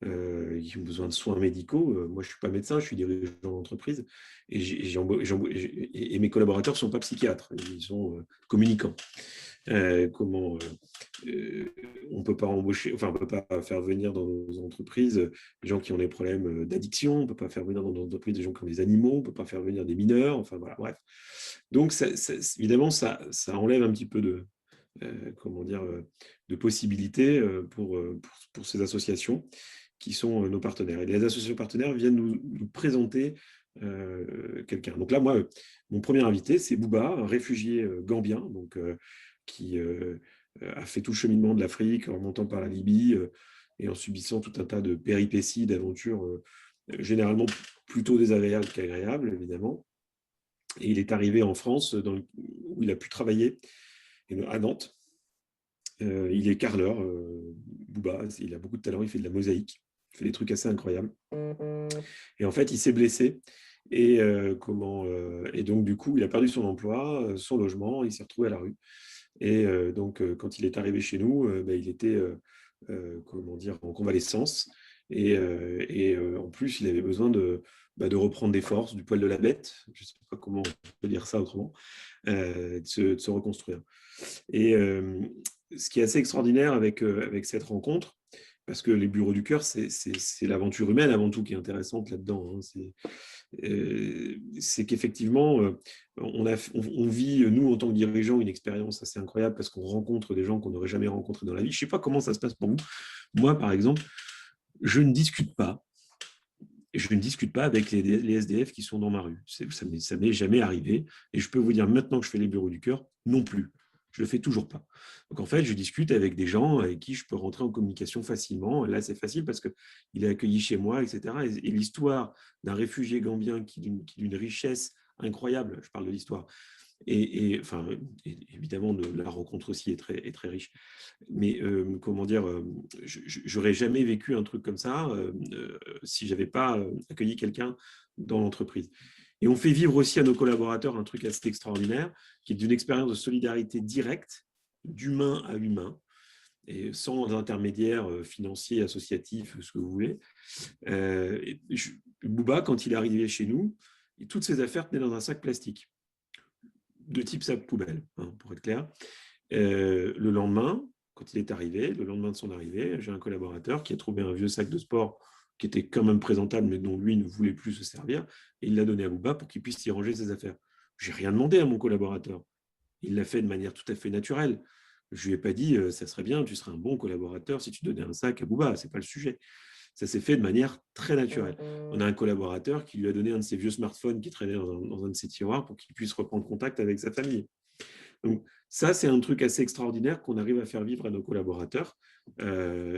D: qui ont besoin de soins médicaux. Moi, je ne suis pas médecin, je suis dirigeant d'entreprise et mes collaborateurs ne sont pas psychiatres, ils sont communicants. On ne peut pas on ne peut pas faire venir dans nos entreprises des gens qui ont des problèmes d'addiction, on ne peut pas faire venir dans nos entreprises des gens qui ont des animaux, on ne peut pas faire venir des mineurs, enfin voilà, bref. Donc, évidemment, ça enlève un petit peu de possibilités pour ces associations qui sont nos partenaires. Et les associations partenaires viennent nous présenter quelqu'un. Donc là, moi, mon premier invité, c'est Bouba, un réfugié gambien, qui a fait tout le cheminement de l'Afrique en montant par la Libye et en subissant tout un tas de péripéties, d'aventures généralement plutôt désagréables qu'agréables, évidemment. Et il est arrivé en France où il a pu travailler à Nantes. Il est carreleur, Bouba, il a beaucoup de talent, il fait de la mosaïque, il fait des trucs assez incroyables. Et en fait, il s'est blessé. Et donc, du coup, il a perdu son emploi, son logement, il s'est retrouvé à la rue. Et donc, quand il est arrivé chez nous, il était en convalescence. Et en plus, il avait besoin de reprendre des forces, du poil de la bête, je ne sais pas comment on peut dire ça autrement, de se reconstruire. Et ce qui est assez extraordinaire avec cette rencontre, parce que les bureaux du cœur, c'est l'aventure humaine avant tout qui est intéressante là-dedans. Hein. C'est qu'effectivement, on vit, nous, en tant que dirigeants, une expérience assez incroyable parce qu'on rencontre des gens qu'on n'aurait jamais rencontrés dans la vie. Je ne sais pas comment ça se passe pour vous. Moi, par exemple, je ne discute pas. Je ne discute pas avec les SDF qui sont dans ma rue. Ça m'est jamais arrivé. Et je peux vous dire, maintenant que je fais les bureaux du cœur, non plus. Je ne le fais toujours pas. Donc, en fait, je discute avec des gens avec qui je peux rentrer en communication facilement. Et là, c'est facile parce qu'il est accueilli chez moi, etc. Et l'histoire d'un réfugié gambien qui est d'une richesse incroyable, je parle de l'histoire, enfin, évidemment, la rencontre aussi est très riche. Mais comment dire, j'aurais jamais vécu un truc comme ça si je n'avais pas accueilli quelqu'un dans l'entreprise. Et on fait vivre aussi à nos collaborateurs un truc assez extraordinaire, qui est d'une expérience de solidarité directe, d'humain à humain, et sans intermédiaire financier, associatif, ce que vous voulez. Bouba, quand il est arrivé chez nous, toutes ses affaires tenaient dans un sac plastique de type sac poubelle, hein, pour être clair. Le lendemain, quand il est arrivé, le lendemain de son arrivée, j'ai un collaborateur qui a trouvé un vieux sac de sport qui était quand même présentable, mais dont lui ne voulait plus se servir, et il l'a donné à Bouba pour qu'il puisse y ranger ses affaires. Je n'ai rien demandé à mon collaborateur. Il l'a fait de manière tout à fait naturelle. Je ne lui ai pas dit « ça serait bien, tu serais un bon collaborateur si tu donnais un sac à Bouba ». Ce n'est pas le sujet. Ça s'est fait de manière très naturelle. On a un collaborateur qui lui a donné un de ses vieux smartphones qui traînait dans un de ses tiroirs pour qu'il puisse reprendre contact avec sa famille. Donc, ça, c'est un truc assez extraordinaire qu'on arrive à faire vivre à nos collaborateurs.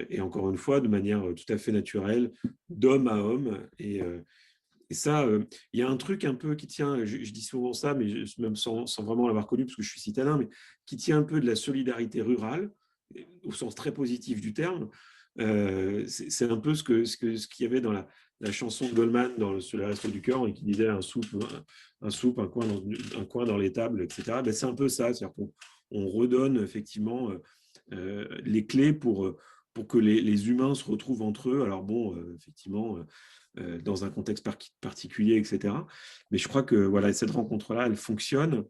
D: Et encore une fois, de manière tout à fait naturelle, d'homme à homme. Et ça, il y a un truc un peu qui tient, je dis souvent ça, mais même sans vraiment l'avoir connu, parce que je suis citadin, mais qui tient un peu de la solidarité rurale, au sens très positif du terme. C'est un peu ce qu'il y avait dans la chanson de Goldman sur le Resto du Cœur, et qui disait un coin dans l'étable, etc. Ben, c'est un peu ça, c'est-à-dire qu'on redonne effectivement les clés pour que les humains se retrouvent entre eux. Alors bon, effectivement, dans un contexte particulier, etc. Mais je crois que voilà, cette rencontre-là, elle fonctionne.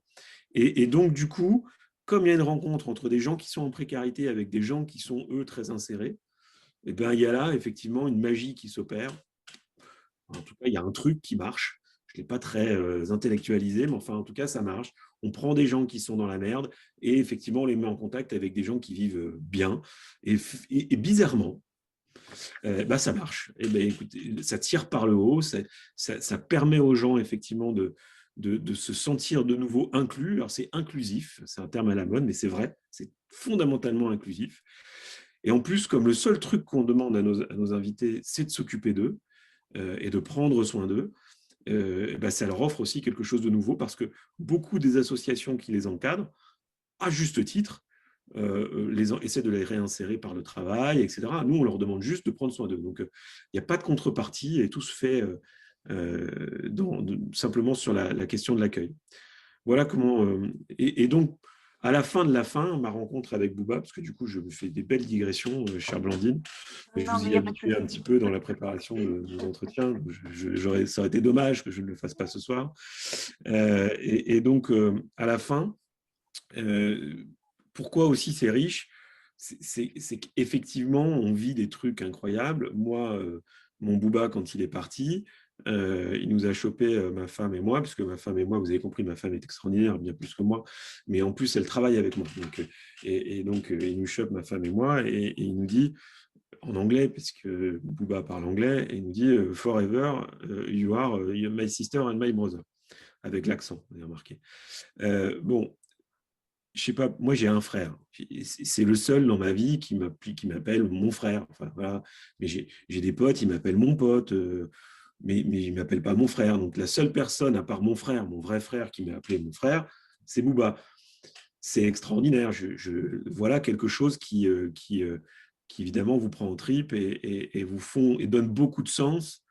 D: Et donc, du coup, comme il y a une rencontre entre des gens qui sont en précarité avec des gens qui sont, eux, très insérés, eh bien, il y a là, effectivement, une magie qui s'opère. En tout cas, il y a un truc qui marche. Je ne l'ai pas très intellectualisé, mais enfin, en tout cas, ça marche. On prend des gens qui sont dans la merde et effectivement, on les met en contact avec des gens qui vivent bien. Et bizarrement, ça marche. Et écoutez, ça tire par le haut, ça permet aux gens, effectivement, de se sentir de nouveau inclus. Alors, c'est inclusif, c'est un terme à la mode, mais c'est vrai, c'est fondamentalement inclusif. Et en plus, comme le seul truc qu'on demande à nos invités, c'est de s'occuper d'eux et de prendre soin d'eux, ça leur offre aussi quelque chose de nouveau parce que beaucoup des associations qui les encadrent, à juste titre, essaient de les réinsérer par le travail, etc. Nous, on leur demande juste de prendre soin d'eux. Donc, il n'y a pas de contrepartie et tout se fait simplement sur la question de l'accueil. Voilà comment... et donc, à la fin de ma rencontre avec Bouba, parce que du coup, je me fais des belles digressions, chère Blandine, mais je vous y ai habitué un petit peu dans la préparation de nos entretiens. Ça aurait été dommage que je ne le fasse pas ce soir. Et donc, à la fin, pourquoi aussi c'est riche? C'est qu'effectivement, on vit des trucs incroyables. Moi, mon Bouba, quand il est parti, il nous a chopé ma femme et moi, parce que ma femme et moi, vous avez compris, ma femme est extraordinaire, bien plus que moi, mais en plus, elle travaille avec moi. Donc, il nous chope, ma femme et moi, et il nous dit, en anglais, parce que Bouba parle anglais, et il nous dit « Forever, you are my sister and my brother », avec l'accent, vous avez remarqué. Bon, je sais pas, moi j'ai un frère. C'est le seul dans ma vie qui m'appelle mon frère. Enfin, voilà. Mais j'ai des potes, ils m'appellent mon pote, mais ils ne m'appellent pas mon frère. Donc la seule personne, à part mon frère, mon vrai frère, qui m'a appelé mon frère, c'est Bouba. C'est extraordinaire. Voilà quelque chose qui évidemment vous prend aux tripes et vous donne beaucoup de sens,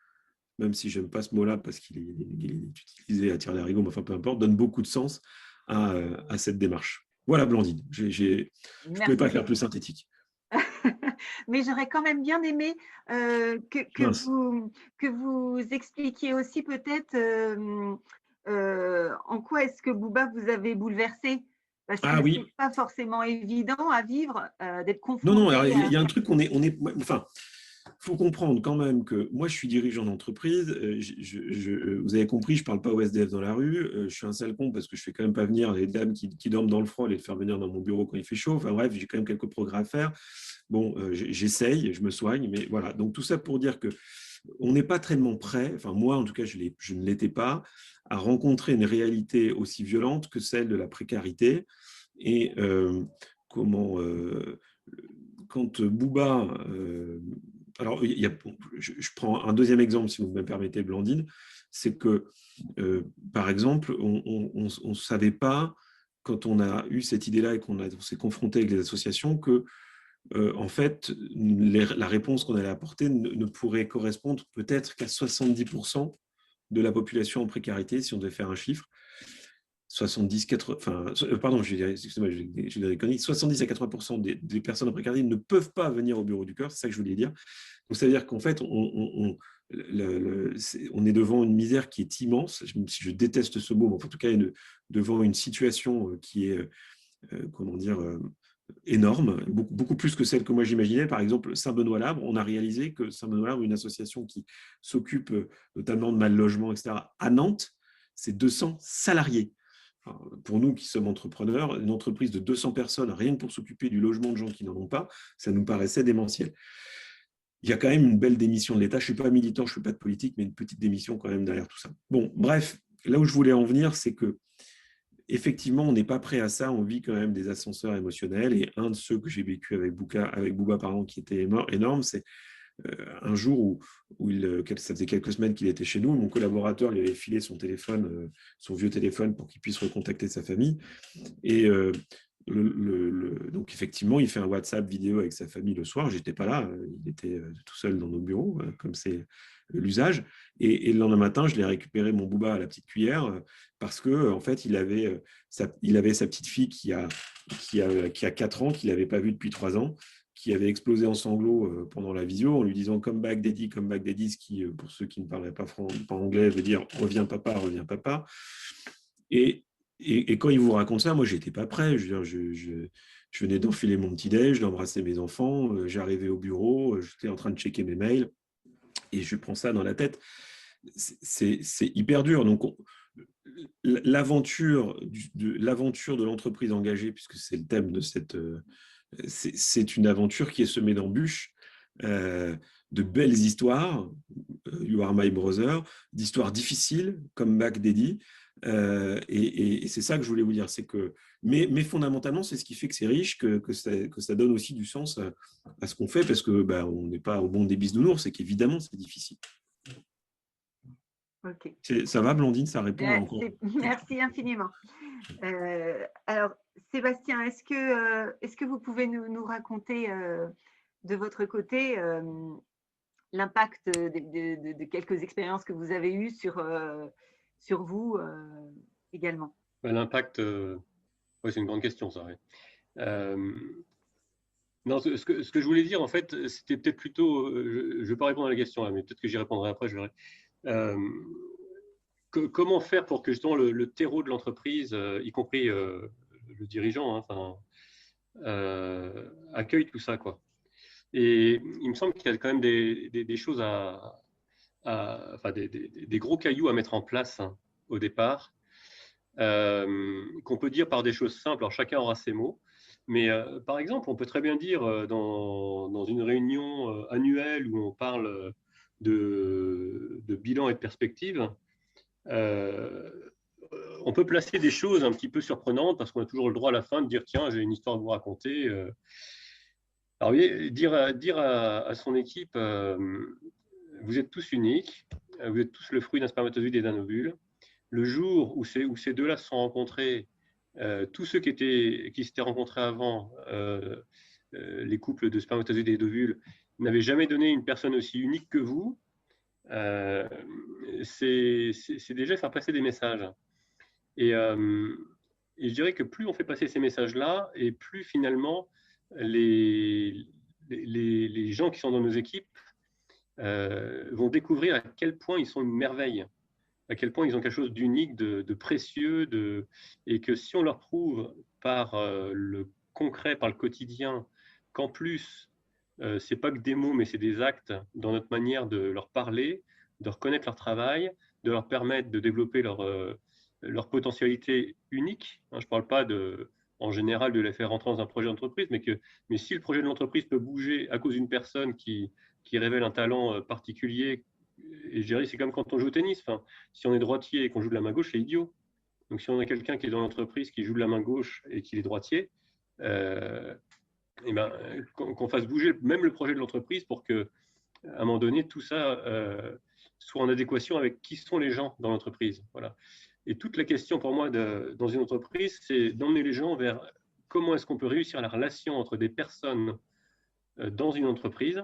D: même si je n'aime pas ce mot-là parce qu'il est utilisé à tirer l'arigot, mais enfin peu importe, donne beaucoup de sens à cette démarche. Voilà, Blandine, je ne pouvais pas faire plus synthétique.
A: Mais j'aurais quand même bien aimé que vous expliquiez aussi peut-être en quoi est-ce que Bouba vous avez bouleversé. Parce
D: Ah
A: que
D: oui.
A: c'est pas forcément évident à vivre, d'être confronté.
D: Non, alors, il y a un truc enfin, faut comprendre quand même que moi, je suis dirigeant d'entreprise. Vous avez compris, je parle pas au SDF dans la rue. Je suis un sale con parce que je fais quand même pas venir les dames qui dorment dans le froid, les faire venir dans mon bureau quand il fait chaud. Enfin bref, j'ai quand même quelques progrès à faire. Bon, j'essaye, je me soigne, mais voilà. Donc tout ça pour dire que on n'est pas tellement prêt, enfin moi en tout cas je ne l'étais pas, à rencontrer une réalité aussi violente que celle de la précarité. Et quand Booba, alors je prends un deuxième exemple si vous me permettez, Blandine, c'est que par exemple on ne savait pas quand on a eu cette idée-là et qu'on s'est confronté avec les associations que en fait, la réponse qu'on allait apporter ne pourrait correspondre peut-être qu'à 70% de la population en précarité, si on devait faire un chiffre. 70, 80, enfin, pardon, excusez-moi, j'ai des conneries. 70 à 80% des personnes en précarité ne peuvent pas venir au bureau du cœur, c'est ça que je voulais dire. Donc, ça veut dire qu'en fait, on est devant une misère qui est immense. Je déteste ce mot, mais en tout cas, devant une situation qui est, comment dire, énorme, beaucoup plus que celle que moi j'imaginais. Par exemple, Saint-Benoît-Labre, on a réalisé que Saint-Benoît-Labre, une association qui s'occupe notamment de mal logement, etc., à Nantes, c'est 200 salariés. Enfin, pour nous qui sommes entrepreneurs, une entreprise de 200 personnes, rien que pour s'occuper du logement de gens qui n'en ont pas, ça nous paraissait démentiel. Il y a quand même une belle démission de l'État. Je ne suis pas militant, je ne fais pas de politique, mais une petite démission quand même derrière tout ça. Bon, bref, là où je voulais en venir, c'est que effectivement, on n'est pas prêt à ça. On vit quand même des ascenseurs émotionnels. Et un de ceux que j'ai vécu avec Booba, pardon, qui était énorme, c'est un jour où ça faisait quelques semaines qu'il était chez nous. Mon collaborateur lui avait filé son téléphone, son vieux téléphone, pour qu'il puisse recontacter sa famille. Et donc, effectivement, il fait un WhatsApp vidéo avec sa famille le soir. Je n'étais pas là. Il était tout seul dans nos bureaux, comme c'est l'usage. Et le lendemain matin, je l'ai récupéré, mon Booba, à la petite cuillère, parce que en fait, il avait sa petite fille qui a 4 ans, qu'il n'avait pas vue depuis 3 ans, qui avait explosé en sanglots pendant la visio, en lui disant come back daddy, ce qui, pour ceux qui ne parleraient pas anglais, veut dire reviens papa, reviens papa. Et quand il vous raconte ça, moi, je n'étais pas prêt. Je veux dire, je venais d'enfiler mon petit-déj, d'embrasser mes enfants, j'arrivais au bureau, j'étais en train de checker mes mails, et je prends ça dans la tête. C'est hyper dur. Donc, l'aventure de l'entreprise engagée, puisque c'est le thème de cette... c'est une aventure qui est semée d'embûches, de belles histoires, You Are My Brother, d'histoires difficiles, comme Back Daddy. Et c'est ça que je voulais vous dire. C'est que, mais fondamentalement, c'est ce qui fait que c'est riche, que ça donne aussi du sens à ce qu'on fait, parce que on n'est pas au monde des bisounours, c'est qu'évidemment, c'est difficile.
A: Ok.
D: Ça va, Blandine, ça répond encore.
A: Merci infiniment. Alors, Sébastien, est-ce que vous pouvez nous raconter de votre côté l'impact de quelques expériences que vous avez eues sur vous également?
C: L'impact, c'est une grande question, ça. Ouais. Non, ce que je voulais dire, en fait, c'était peut-être plutôt, je ne vais pas répondre à la question là, mais peut-être que j'y répondrai après, je verrai. Comment faire pour que justement le terreau de l'entreprise, y compris le dirigeant, accueille tout ça, quoi. Et il me semble qu'il y a quand même des choses des gros cailloux à mettre en place au départ, qu'on peut dire par des choses simples. Alors chacun aura ses mots, mais par exemple, on peut très bien dire dans une réunion annuelle où on parle de bilan et de perspective, on peut placer des choses un petit peu surprenantes parce qu'on a toujours le droit à la fin de dire tiens, j'ai une histoire à vous raconter. Alors oui, dire à son équipe vous êtes tous uniques, vous êtes tous le fruit d'un spermatozoïde et d'un ovule. Le jour où ces deux-là se sont rencontrés, tous ceux qui s'étaient rencontrés avant, les couples de spermatozoïdes et d'ovules, n'avaient jamais donné une personne aussi unique que vous. C'est déjà faire passer des messages. Et je dirais que plus on fait passer ces messages-là, et plus finalement les gens qui sont dans nos équipes vont découvrir à quel point ils sont une merveille, à quel point ils ont quelque chose d'unique, de précieux, et que si on leur prouve par le concret, par le quotidien, qu'en plus, ce n'est pas que des mots, mais c'est des actes dans notre manière de leur parler, de reconnaître leur travail, de leur permettre de développer leur potentialité unique. Je ne parle pas en général de les faire rentrer dans un projet d'entreprise, mais si le projet de l'entreprise peut bouger à cause d'une personne qui révèle un talent particulier, et je dirais, c'est comme quand on joue au tennis. Enfin, si on est droitier et qu'on joue de la main gauche, c'est idiot. Donc, si on a quelqu'un qui est dans l'entreprise, qui joue de la main gauche et qui est droitier, et ben, qu'on fasse bouger même le projet de l'entreprise pour que, à un moment donné, tout ça soit en adéquation avec qui sont les gens dans l'entreprise. Voilà. Et toute la question pour moi dans une entreprise, c'est d'emmener les gens vers comment est-ce qu'on peut réussir la relation entre des personnes dans une entreprise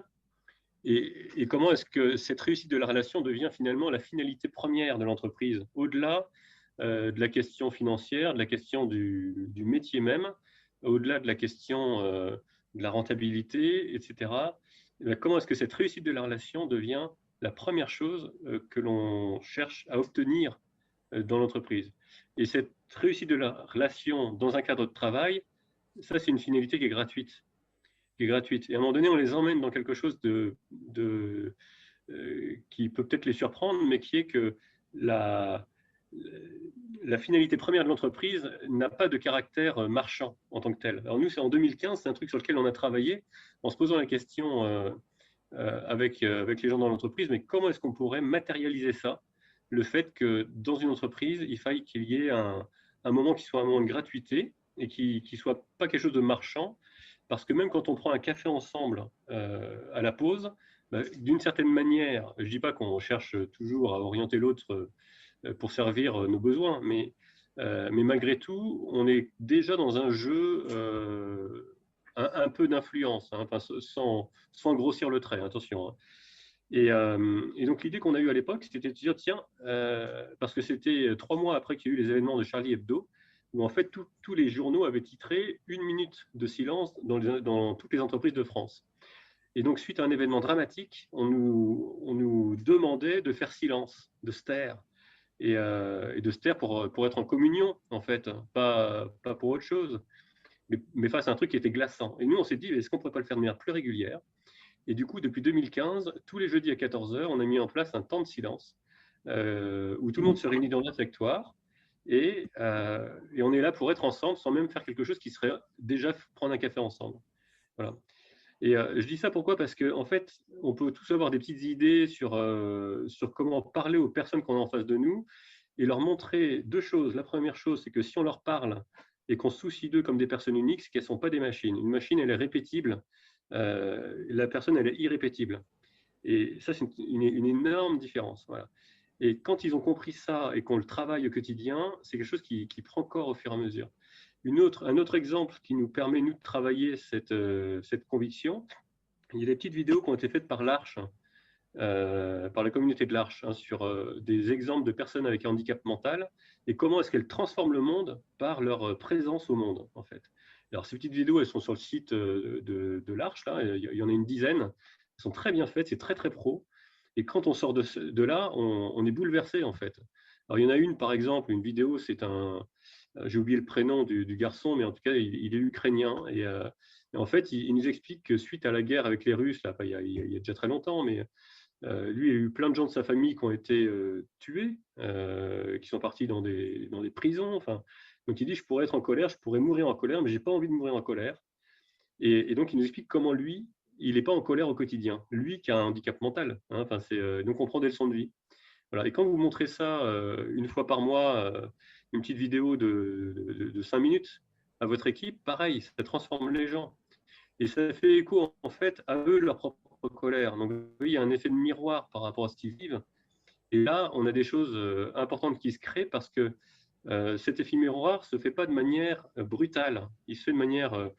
C: et comment est-ce que cette réussite de la relation devient finalement la finalité première de l'entreprise, au-delà de la question financière, de la question du métier même, au-delà de la question de la rentabilité, etc. Et bien, comment est-ce que cette réussite de la relation devient la première chose que l'on cherche à obtenir dans l'entreprise. Et cette réussite de la relation dans un cadre de travail, ça, c'est une finalité qui est gratuite. Et à un moment donné, on les emmène dans quelque chose qui peut peut-être les surprendre, mais qui est que la finalité première de l'entreprise n'a pas de caractère marchand en tant que tel. Alors nous, c'est en 2015, c'est un truc sur lequel on a travaillé en se posant la question avec les gens dans l'entreprise, mais comment est-ce qu'on pourrait matérialiser ça, le fait que dans une entreprise, il faille qu'il y ait un moment qui soit un moment de gratuité et qui ne soit pas quelque chose de marchand, parce que même quand on prend un café ensemble à la pause, d'une certaine manière, je ne dis pas qu'on cherche toujours à orienter l'autre pour servir nos besoins, mais malgré tout, on est déjà dans un jeu un peu d'influence, hein, enfin, sans grossir le trait, attention. Hein. Et donc l'idée qu'on a eue à l'époque, c'était de dire, tiens, parce que c'était 3 mois après qu'il y a eu les événements de Charlie Hebdo, où en fait tous les journaux avaient titré 1 minute de silence dans toutes les entreprises de France. Et donc suite à un événement dramatique, on nous demandait de faire silence, de se taire. Et de se taire pour être en communion, en fait, pas pour autre chose, mais face à un truc qui était glaçant. Et nous, on s'est dit, est-ce qu'on ne pourrait pas le faire de manière plus régulière? Et du coup, depuis 2015, tous les jeudis à 14 h, on a mis en place un temps de silence où tout le monde se réunit dans un réfectoire et on est là pour être ensemble sans même faire quelque chose qui serait déjà prendre un café ensemble. Voilà. Et je dis ça pourquoi? Parce qu'en fait, on peut tous avoir des petites idées sur comment parler aux personnes qu'on a en face de nous et leur montrer 2 choses. La première chose, c'est que si on leur parle et qu'on se soucie d'eux comme des personnes uniques, c'est qu'elles ne sont pas des machines. Une machine, elle est répétible. La personne, elle est irrépétible. Et ça, c'est une énorme différence. Voilà. Et quand ils ont compris ça et qu'on le travaille au quotidien, c'est quelque chose qui prend corps au fur et à mesure. Un autre exemple qui nous permet, nous, de travailler cette conviction, il y a des petites vidéos qui ont été faites par l'Arche, par la communauté de l'Arche, hein, sur des exemples de personnes avec un handicap mental et comment est-ce qu'elles transforment le monde par leur présence au monde, en fait. Alors, ces petites vidéos, elles sont sur le site de l'Arche, là, il y en a une dizaine, elles sont très bien faites, c'est très, très pro. Et quand on sort de là, on est bouleversé, en fait. Alors, il y en a une, par exemple, une vidéo, c'est j'ai oublié le prénom du garçon, mais en tout cas, il est ukrainien. Et en fait, il nous explique que suite à la guerre avec les Russes, là, il y a déjà très longtemps, mais lui, il y a eu plein de gens de sa famille qui ont été tués, qui sont partis dans des prisons. Enfin, donc, il dit, je pourrais être en colère, je pourrais mourir en colère, mais je n'ai pas envie de mourir en colère. Et donc, il nous explique comment lui, il n'est pas en colère au quotidien. Lui qui a un handicap mental. Hein, enfin, donc, on prend des leçons de vie. Voilà. Et quand vous montrez ça une fois par mois, une petite vidéo de 5 minutes à votre équipe, pareil, ça transforme les gens. Et ça fait écho, en fait, à eux, leur propre colère. Donc, il y a un effet de miroir par rapport à ce qu'ils vivent. Et là, on a des choses importantes qui se créent parce que cet effet miroir ne se fait pas de manière brutale. Il se fait de manière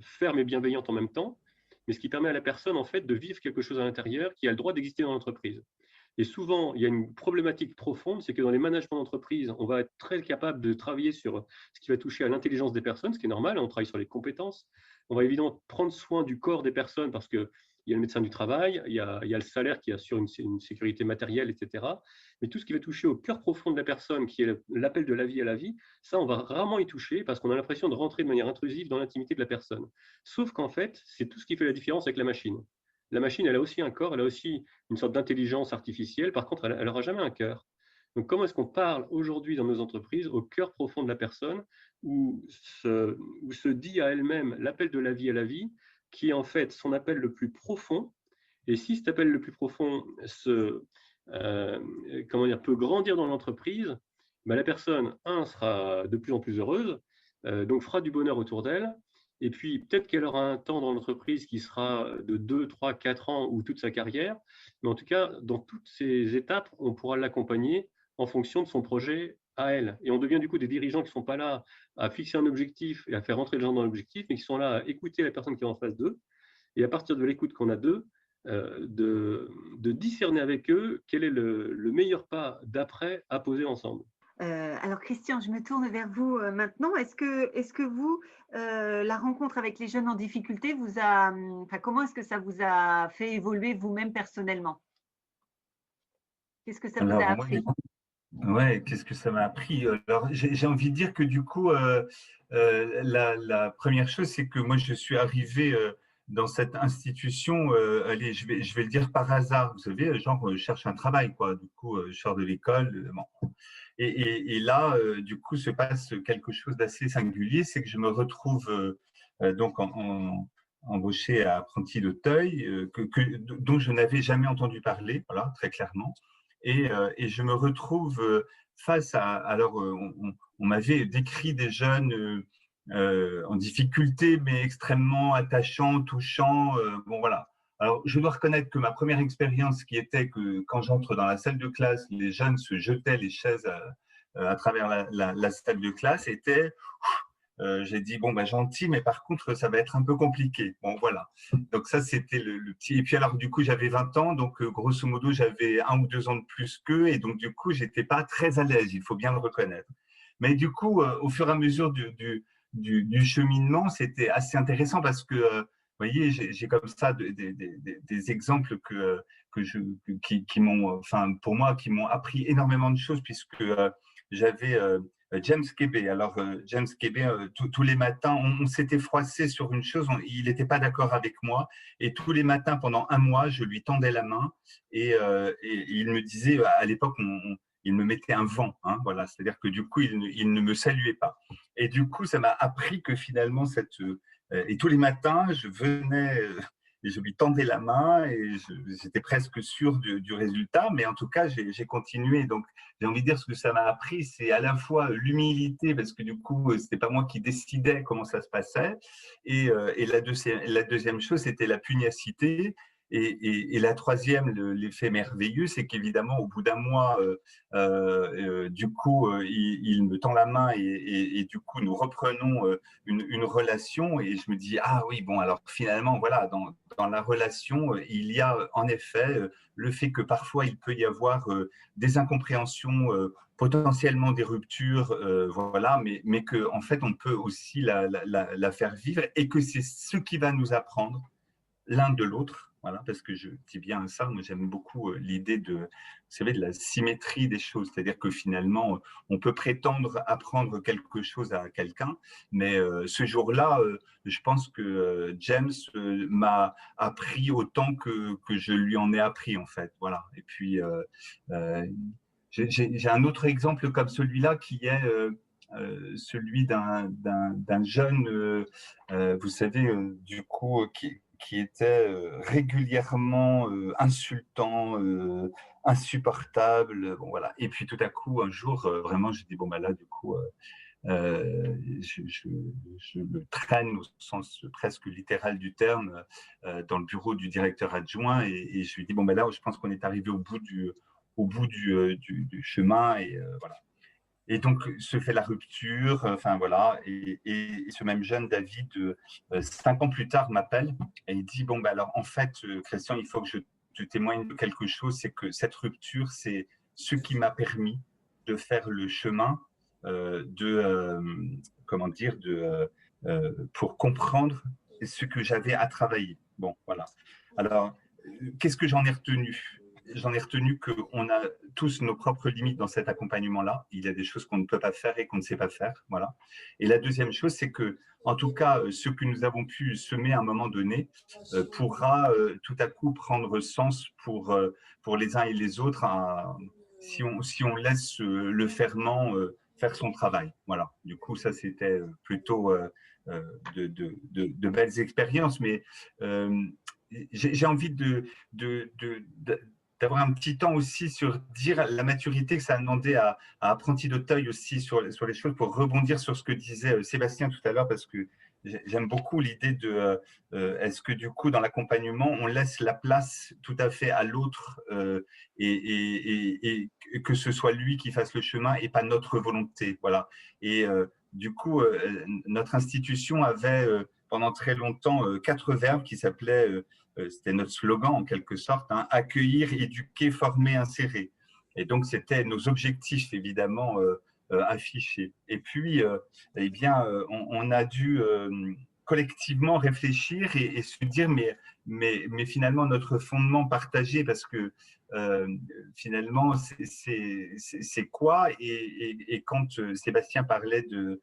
C: ferme et bienveillante en même temps, mais ce qui permet à la personne, en fait, de vivre quelque chose à l'intérieur qui a le droit d'exister dans l'entreprise. Et souvent, il y a une problématique profonde, c'est que dans les managements d'entreprise, on va être très capable de travailler sur ce qui va toucher à l'intelligence des personnes, ce qui est normal, on travaille sur les compétences. On va évidemment prendre soin du corps des personnes parce que il y a le médecin du travail, il y a le salaire qui assure une sécurité matérielle, etc. Mais tout ce qui va toucher au cœur profond de la personne, qui est l'appel de la vie à la vie, ça, on va rarement y toucher parce qu'on a l'impression de rentrer de manière intrusive dans l'intimité de la personne. Sauf qu'en fait, c'est tout ce qui fait la différence avec la machine. La machine, elle a aussi un corps, elle a aussi une sorte d'intelligence artificielle. Par contre, elle n'aura jamais un cœur. Donc, comment est-ce qu'on parle aujourd'hui dans nos entreprises au cœur profond de la personne où se dit à elle-même l'appel de la vie à la vie, qui est en fait son appel le plus profond. Et si cet appel le plus profond peut grandir dans l'entreprise, ben la personne, sera de plus en plus heureuse, donc fera du bonheur autour d'elle. Et puis, peut-être qu'elle aura un temps dans l'entreprise qui sera de 2, 3, 4 ans ou toute sa carrière. Mais en tout cas, dans toutes ces étapes, on pourra l'accompagner en fonction de son projet à elle. Et on devient du coup des dirigeants qui ne sont pas là à fixer un objectif et à faire rentrer les gens dans l'objectif, mais qui sont là à écouter la personne qui est en face d'eux. Et à partir de l'écoute qu'on a d'eux, de discerner avec eux quel est le meilleur pas d'après à poser ensemble.
A: Alors Christian, je me tourne vers vous maintenant. Est-ce que vous, la rencontre avec les jeunes en difficulté, comment est-ce que ça vous a fait évoluer vous-même personnellement? Qu'est-ce que ça vous a appris?
E: Ouais, qu'est-ce que ça m'a appris? Alors, j'ai envie de dire que du coup, la première chose, c'est que moi, je suis arrivé dans cette institution, allez, je vais le dire par hasard, vous savez, genre, je cherche un travail, quoi. Du coup, je sors de l'école. Bon. Et là, du coup, se passe quelque chose d'assez singulier, c'est que je me retrouve donc embauché à apprenti d'Auteuil, dont je n'avais jamais entendu parler, voilà, très clairement. Et je me retrouve face à… Alors, on m'avait décrit des jeunes en difficulté, mais extrêmement attachants, touchants. Bon, voilà. Alors, je dois reconnaître que ma première expérience, qui était que quand j'entre dans la salle de classe, les jeunes se jetaient les chaises à travers la salle de classe, était… j'ai dit, bon, gentil, mais par contre, ça va être un peu compliqué. Bon, voilà. Donc ça, c'était le petit… Et puis alors, du coup, j'avais 20 ans, donc grosso modo, j'avais 1 ou 2 ans de plus qu'eux, et donc du coup, j'étais pas très à l'aise, il faut bien le reconnaître. Mais du coup, au fur et à mesure du cheminement, c'était assez intéressant parce que, vous voyez, j'ai comme ça des exemples qui m'ont, enfin, pour moi, qui m'ont appris énormément de choses, puisque j'avais… James Kebe. Alors, James Kebe, tous les matins, on s'était froissé sur une chose, il n'était pas d'accord avec moi, et tous les matins, pendant 1 mois, je lui tendais la main, et il me disait, à l'époque, il me mettait un vent, hein, voilà, c'est-à-dire que du coup, il ne me saluait pas. Et du coup, ça m'a appris que finalement, et tous les matins, je venais… et je lui tendais la main et j'étais presque sûr du résultat, mais en tout cas, j'ai continué. Donc, j'ai envie de dire, ce que ça m'a appris, c'est à la fois l'humilité, parce que du coup, c'était pas moi qui décidais comment ça se passait, et la deuxième chose, c'était la pugnacité. Et la troisième, l'effet merveilleux, c'est qu'évidemment, au bout d'1 mois, du coup, il me tend la main et du coup, nous reprenons une relation. Et je me dis, ah oui, bon, alors finalement, voilà, dans la relation, il y a en effet le fait que parfois, il peut y avoir des incompréhensions, potentiellement des ruptures, voilà, mais qu'en fait, on peut aussi la faire vivre et que c'est ce qui va nous apprendre l'un de l'autre. Voilà, parce que je dis bien ça, moi j'aime beaucoup l'idée vous savez, de la symétrie des choses, c'est-à-dire que finalement, on peut prétendre apprendre quelque chose à quelqu'un, mais ce jour-là, je pense que James m'a appris autant que je lui en ai appris, en fait. Voilà. Et puis, j'ai un autre exemple comme celui-là qui est celui d'un jeune, vous savez, du coup, qui était régulièrement insultant, insupportable. Bon, voilà. Et puis tout à coup, un jour, vraiment, j'ai dit, bon, là, du coup, je le traîne au sens presque littéral du terme dans le bureau du directeur adjoint et je lui dis, bon, là, je pense qu'on est arrivé au bout du chemin et voilà. Et donc, se fait la rupture, enfin voilà, et ce même jeune David, 5 ans plus tard, m'appelle et il dit, bon, alors en fait, Christian, il faut que je te témoigne de quelque chose, c'est que cette rupture, c'est ce qui m'a permis de faire le chemin comment dire, pour comprendre ce que j'avais à travailler. Bon, voilà. Alors, qu'est-ce que j'en ai retenu? J'en ai retenu qu'on a tous nos propres limites dans cet accompagnement-là. Il y a des choses qu'on ne peut pas faire et qu'on ne sait pas faire. Voilà. Et la deuxième chose, c'est que, en tout cas, ce que nous avons pu semer à un moment donné pourra tout à coup prendre sens pour les uns et les autres si on laisse le ferment faire son travail. Voilà. Du coup, ça, c'était plutôt de belles expériences. Mais j'ai envie d'avoir un petit temps aussi sur dire la maturité que ça a demandé à Apprenti d'Auteuil aussi sur les choses, pour rebondir sur ce que disait Sébastien tout à l'heure, parce que j'aime beaucoup l'idée de est-ce que du coup dans l'accompagnement on laisse la place tout à fait à l'autre et que ce soit lui qui fasse le chemin et pas notre volonté, voilà. Et du coup notre institution avait pendant très longtemps 4 verbes qui s'appelaient c'était notre slogan en quelque sorte, hein, accueillir, éduquer, former, insérer. Et donc, c'était nos objectifs, évidemment, affichés. Et puis, eh bien, on a dû collectivement réfléchir et se dire, mais finalement, notre fondement partagé, parce que finalement, c'est quoi? Et quand Sébastien parlait de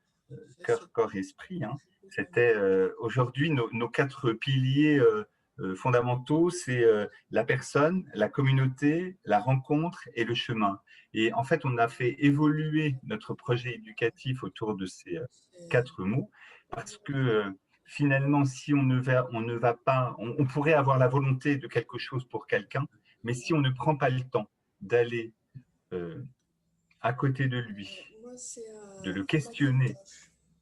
E: cœur, corps, esprit, hein, c'était aujourd'hui nos 4 piliers fondamentaux, c'est la personne, la communauté, la rencontre et le chemin. Et en fait, on a fait évoluer notre projet éducatif autour de ces 4 mots, parce que finalement, si on ne va pas, on pourrait avoir la volonté de quelque chose pour quelqu'un, mais si on ne prend pas le temps d'aller à côté de lui, de le questionner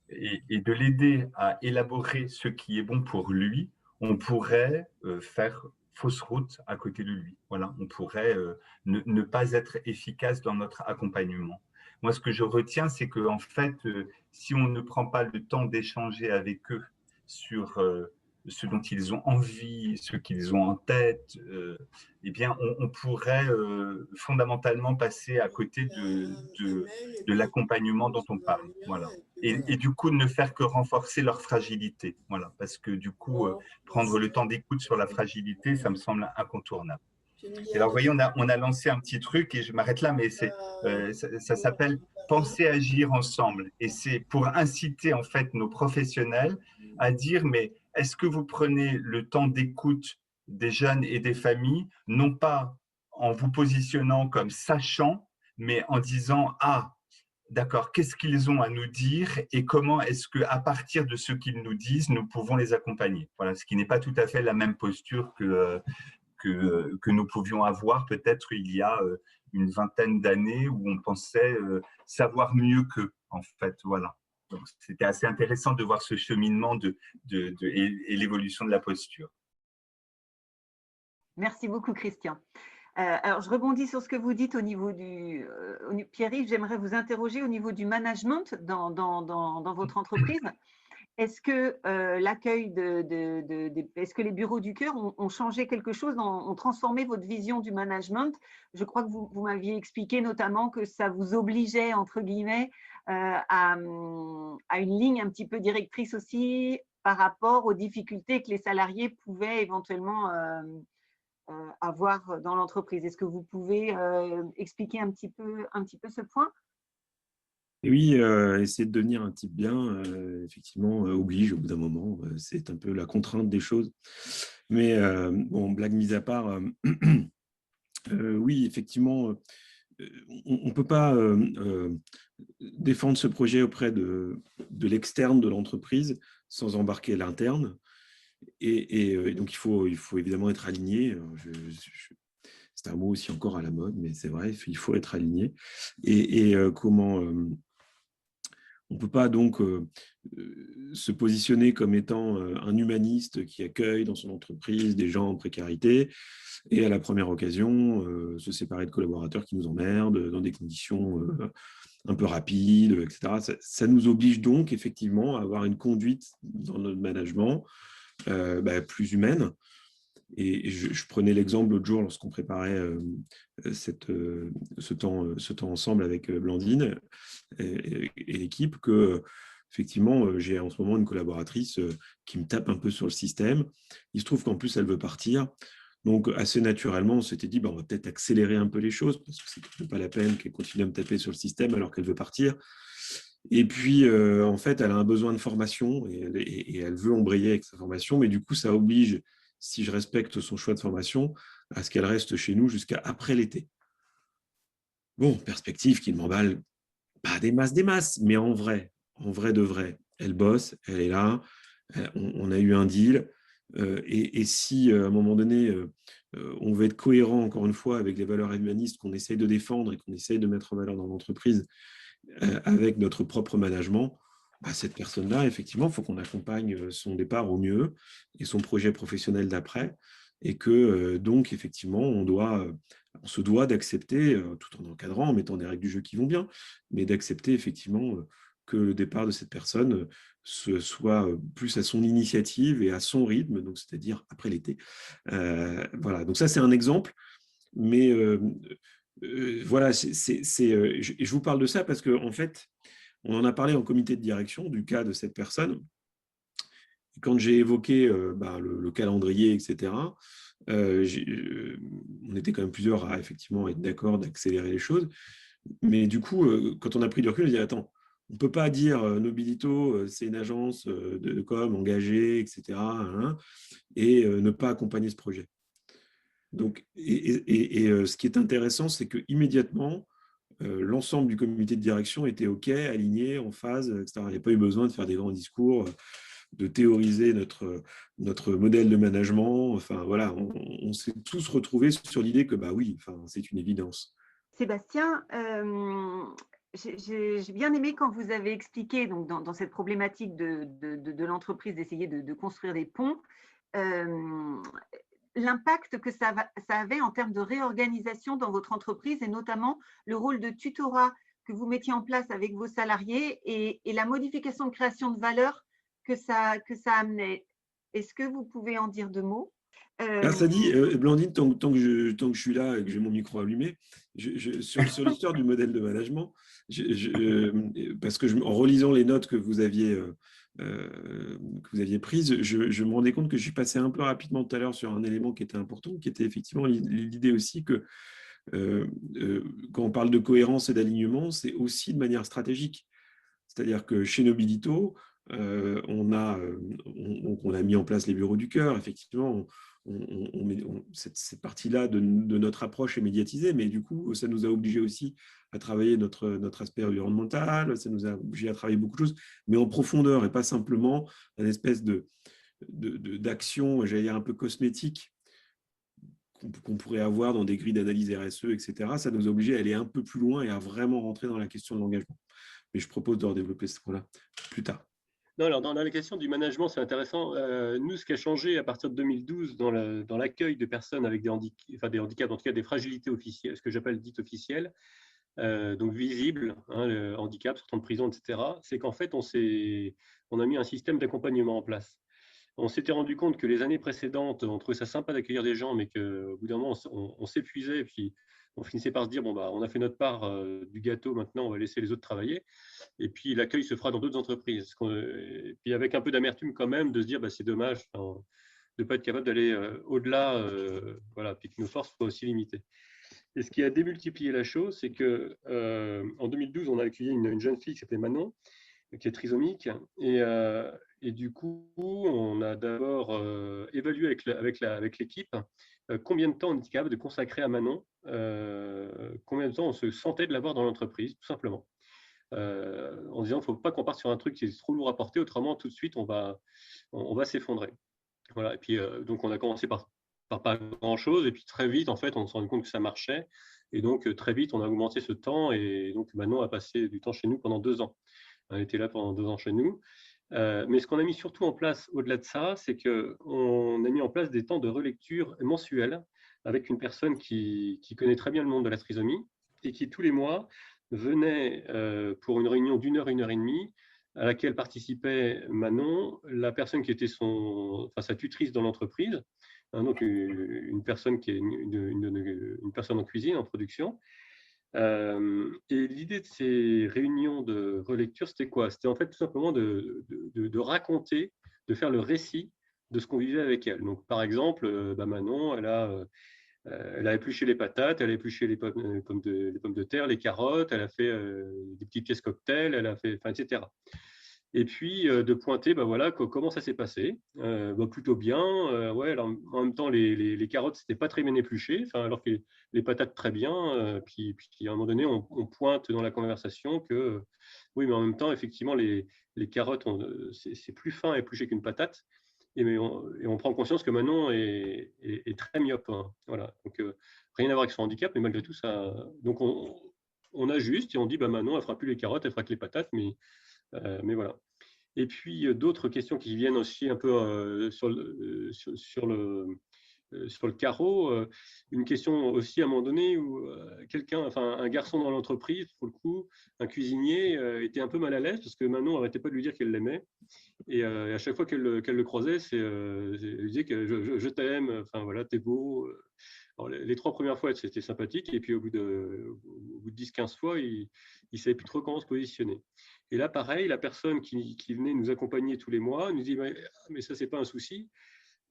E: et de l'aider à élaborer ce qui est bon pour lui, on pourrait faire fausse route à côté de lui. Voilà, on pourrait ne pas être efficace dans notre accompagnement. Moi, ce que je retiens, c'est qu'en fait, si on ne prend pas le temps d'échanger avec eux sur ce dont ils ont envie, ce qu'ils ont en tête, eh bien, on pourrait fondamentalement passer à côté de l'accompagnement dont on parle. Voilà. Et du coup, ne faire que renforcer leur fragilité. Voilà. Parce que du coup, prendre le temps d'écoute sur la fragilité, ça me semble incontournable. Et alors, vous voyez, on a lancé un petit truc, et je m'arrête là, mais ça s'appelle « Penser, agir ensemble ». Et c'est pour inciter en fait nos professionnels à dire, mais est-ce que vous prenez le temps d'écoute des jeunes et des familles, non pas en vous positionnant comme sachant, mais en disant « Ah, d'accord, qu'est-ce qu'ils ont à nous dire et comment est-ce qu'à partir de ce qu'ils nous disent, nous pouvons les accompagner ». Voilà, ce qui n'est pas tout à fait la même posture que nous pouvions avoir peut-être il y a une vingtaine d'années, où on pensait savoir mieux qu'eux, en fait. Voilà. Donc, c'était assez intéressant de voir ce cheminement et l'évolution de la posture.
A: Merci beaucoup, Christian. Alors, je rebondis sur ce que vous dites au niveau du… Pierre-Yves, j'aimerais vous interroger au niveau du management dans votre entreprise. Est-ce que l'accueil est-ce que les bureaux du cœur ont changé quelque chose, ont transformé votre vision du management? Je crois que vous m'aviez expliqué notamment que ça vous obligeait, entre guillemets, à une ligne un petit peu directrice aussi par rapport aux difficultés que les salariés pouvaient éventuellement avoir dans l'entreprise. Est-ce que vous pouvez expliquer un petit peu ce point?
D: Et oui, essayer de devenir un type bien, effectivement, oblige au bout d'un moment. C'est un peu la contrainte des choses. Mais bon, blague mise à part, oui, effectivement, on ne peut pas défendre ce projet auprès de l'externe de l'entreprise sans embarquer l'interne. Et donc, il faut évidemment être aligné. C'est un mot aussi encore à la mode, mais c'est vrai, il faut être aligné. Et comment… on ne peut pas donc se positionner comme étant un humaniste qui accueille dans son entreprise des gens en précarité et à la première occasion se séparer de collaborateurs qui nous emmerdent dans des conditions un peu rapides, etc. Ça nous oblige donc effectivement à avoir une conduite dans notre management plus humaine. Et je prenais l'exemple l'autre jour lorsqu'on préparait ce temps ensemble avec Blandine et l'équipe, que effectivement, j'ai en ce moment une collaboratrice qui me tape un peu sur le système. Il se trouve qu'en plus, elle veut partir. Donc, assez naturellement, on s'était dit, on va peut-être accélérer un peu les choses, parce que c'est pas la peine qu'elle continue à me taper sur le système alors qu'elle veut partir. Et puis, en fait, elle a un besoin de formation et elle veut embrayer avec sa formation, mais du coup, ça oblige, si je respecte son choix de formation, à ce qu'elle reste chez nous jusqu'à après l'été. Bon, perspective qui ne m'emballe pas des masses, mais en vrai de vrai, elle bosse, elle est là, on a eu un deal, et si à un moment donné, on veut être cohérent, encore une fois, avec les valeurs humanistes qu'on essaye de défendre et qu'on essaye de mettre en valeur dans l'entreprise, avec notre propre management, cette personne-là, effectivement, il faut qu'on accompagne son départ au mieux et son projet professionnel d'après, et que donc, effectivement, on se doit d'accepter, tout en encadrant, en mettant des règles du jeu qui vont bien, mais d'accepter effectivement que le départ de cette personne soit plus à son initiative et à son rythme, donc c'est-à-dire après l'été. Voilà, donc ça c'est un exemple, mais voilà, je vous parle de ça parce qu'en fait, on en a parlé en comité de direction du cas de cette personne. Quand j'ai évoqué le calendrier, etc., on était quand même plusieurs à effectivement être d'accord d'accélérer les choses. Mais du coup, quand on a pris du recul, on a dit, attends, on ne peut pas dire Nobilito, c'est une agence de com engagée, etc., et ne pas accompagner ce projet. Donc, ce qui est intéressant, c'est qu'immédiatement, l'ensemble du comité de direction était OK, aligné, en phase, etc. Il n'y a pas eu besoin de faire des grands discours, de théoriser notre modèle de management. Enfin, voilà, on s'est tous retrouvés sur l'idée que, oui, c'est une évidence.
A: Sébastien, j'ai bien aimé quand vous avez expliqué donc, dans cette problématique de l'entreprise d'essayer de construire des ponts, l'impact que ça avait en termes de réorganisation dans votre entreprise et notamment le rôle de tutorat que vous mettiez en place avec vos salariés et la modification de création de valeur que ça amenait. Est-ce que vous pouvez en dire 2 mots?
D: Ça dit, Blandine, tant que je suis là et que j'ai mon micro allumé, sur l'histoire du modèle de management, parce que en relisant les notes que vous aviez prises, je me rendais compte que je suis passé un peu rapidement tout à l'heure sur un élément qui était important, qui était effectivement l'idée aussi que quand on parle de cohérence et d'alignement, c'est aussi de manière stratégique. C'est-à-dire que chez Nobilito, on a mis en place les bureaux du cœur, effectivement, cette partie-là de notre approche est médiatisée, mais du coup, ça nous a obligés aussi à travailler notre aspect environnemental, ça nous a obligés à travailler beaucoup de choses, mais en profondeur et pas simplement une espèce d'action, j'allais dire un peu cosmétique, qu'on pourrait avoir dans des grilles d'analyse RSE, etc. Ça nous a obligés à aller un peu plus loin et à vraiment rentrer dans la question de l'engagement. Mais je propose de redévelopper ce point-là plus tard.
C: Non, alors dans la question du management, c'est intéressant. Nous, ce qui a changé à partir de 2012 dans l'accueil de personnes avec des handicaps, en tout cas des fragilités officielles, ce que j'appelle dites officielles, donc visibles, le handicap, sortant de prison, etc., c'est qu'en fait, on a mis un système d'accompagnement en place. On s'était rendu compte que les années précédentes, on trouvait ça sympa d'accueillir des gens, mais qu'au bout d'un moment, on s'épuisait, et puis on finissait par se dire, on a fait notre part du gâteau, maintenant on va laisser les autres travailler. Et puis l'accueil se fera dans d'autres entreprises. Et puis avec un peu d'amertume quand même, de se dire c'est dommage de ne pas être capable d'aller au-delà, puis que nos forces soient aussi limitées. Et ce qui a démultiplié la chose, c'est qu'en 2012, on a accueilli une jeune fille qui s'appelait Manon, qui est trisomique. Et du coup, on a d'abord évalué avec l'équipe combien de temps on était capable de consacrer à Manon, combien de temps on se sentait de l'avoir dans l'entreprise, tout simplement. En disant qu'il ne faut pas qu'on parte sur un truc qui est trop lourd à porter, autrement tout de suite on va s'effondrer. Voilà. Et puis donc on a commencé par pas grand chose, et puis très vite en fait on s'est rendu compte que ça marchait, et donc très vite on a augmenté ce temps, et donc Manon a passé du temps chez nous pendant 2 ans. Elle était là pendant 2 ans chez nous. Mais ce qu'on a mis surtout en place au-delà de ça, c'est qu'on a mis en place des temps de relecture mensuels avec une personne qui connaît très bien le monde de la trisomie et qui tous les mois venait pour une réunion d'1 heure, 1 heure et demie, à laquelle participait Manon, la personne qui était sa tutrice dans l'entreprise, donc une personne qui est une personne en cuisine, en production, Et l'idée de ces réunions de relecture, c'était quoi? C'était en fait tout simplement de raconter, de faire le récit de ce qu'on vivait avec elle. Donc, par exemple, Manon, elle a épluché les patates, elle a épluché les pommes de terre, les carottes, elle a fait des petites pièces cocktail, elle a fait, enfin, etc. Et puis de pointer, voilà, comment ça s'est passé. Plutôt bien. Ouais, alors, en même temps, les carottes, c'était pas très bien épluché, alors que les patates très bien. Puis à un moment donné, on pointe dans la conversation que oui, mais en même temps, effectivement, les carottes, c'est plus fin à éplucher qu'une patate. Et on prend conscience que Manon est très myope. Hein. Voilà. Donc, rien à voir avec son handicap, mais malgré tout, ça. Donc, on ajuste et on dit Manon, elle fera plus les carottes, elle fera que les patates, mais voilà. Et puis, d'autres questions qui viennent aussi un peu sur le carreau. Une question aussi à un moment donné où un garçon dans l'entreprise, pour le coup, un cuisinier, était un peu mal à l'aise parce que Manon n'arrêtait pas de lui dire qu'elle l'aimait. Et à chaque fois qu'elle le croisait, elle lui disait que je t'aime, enfin voilà, t'es beau. Alors, les 3 premières fois, c'était sympathique, et puis au bout de 10-15 fois, il ne savait plus trop comment se positionner. Et là, pareil, la personne qui venait nous accompagner tous les mois nous dit mais ça, c'est pas un souci.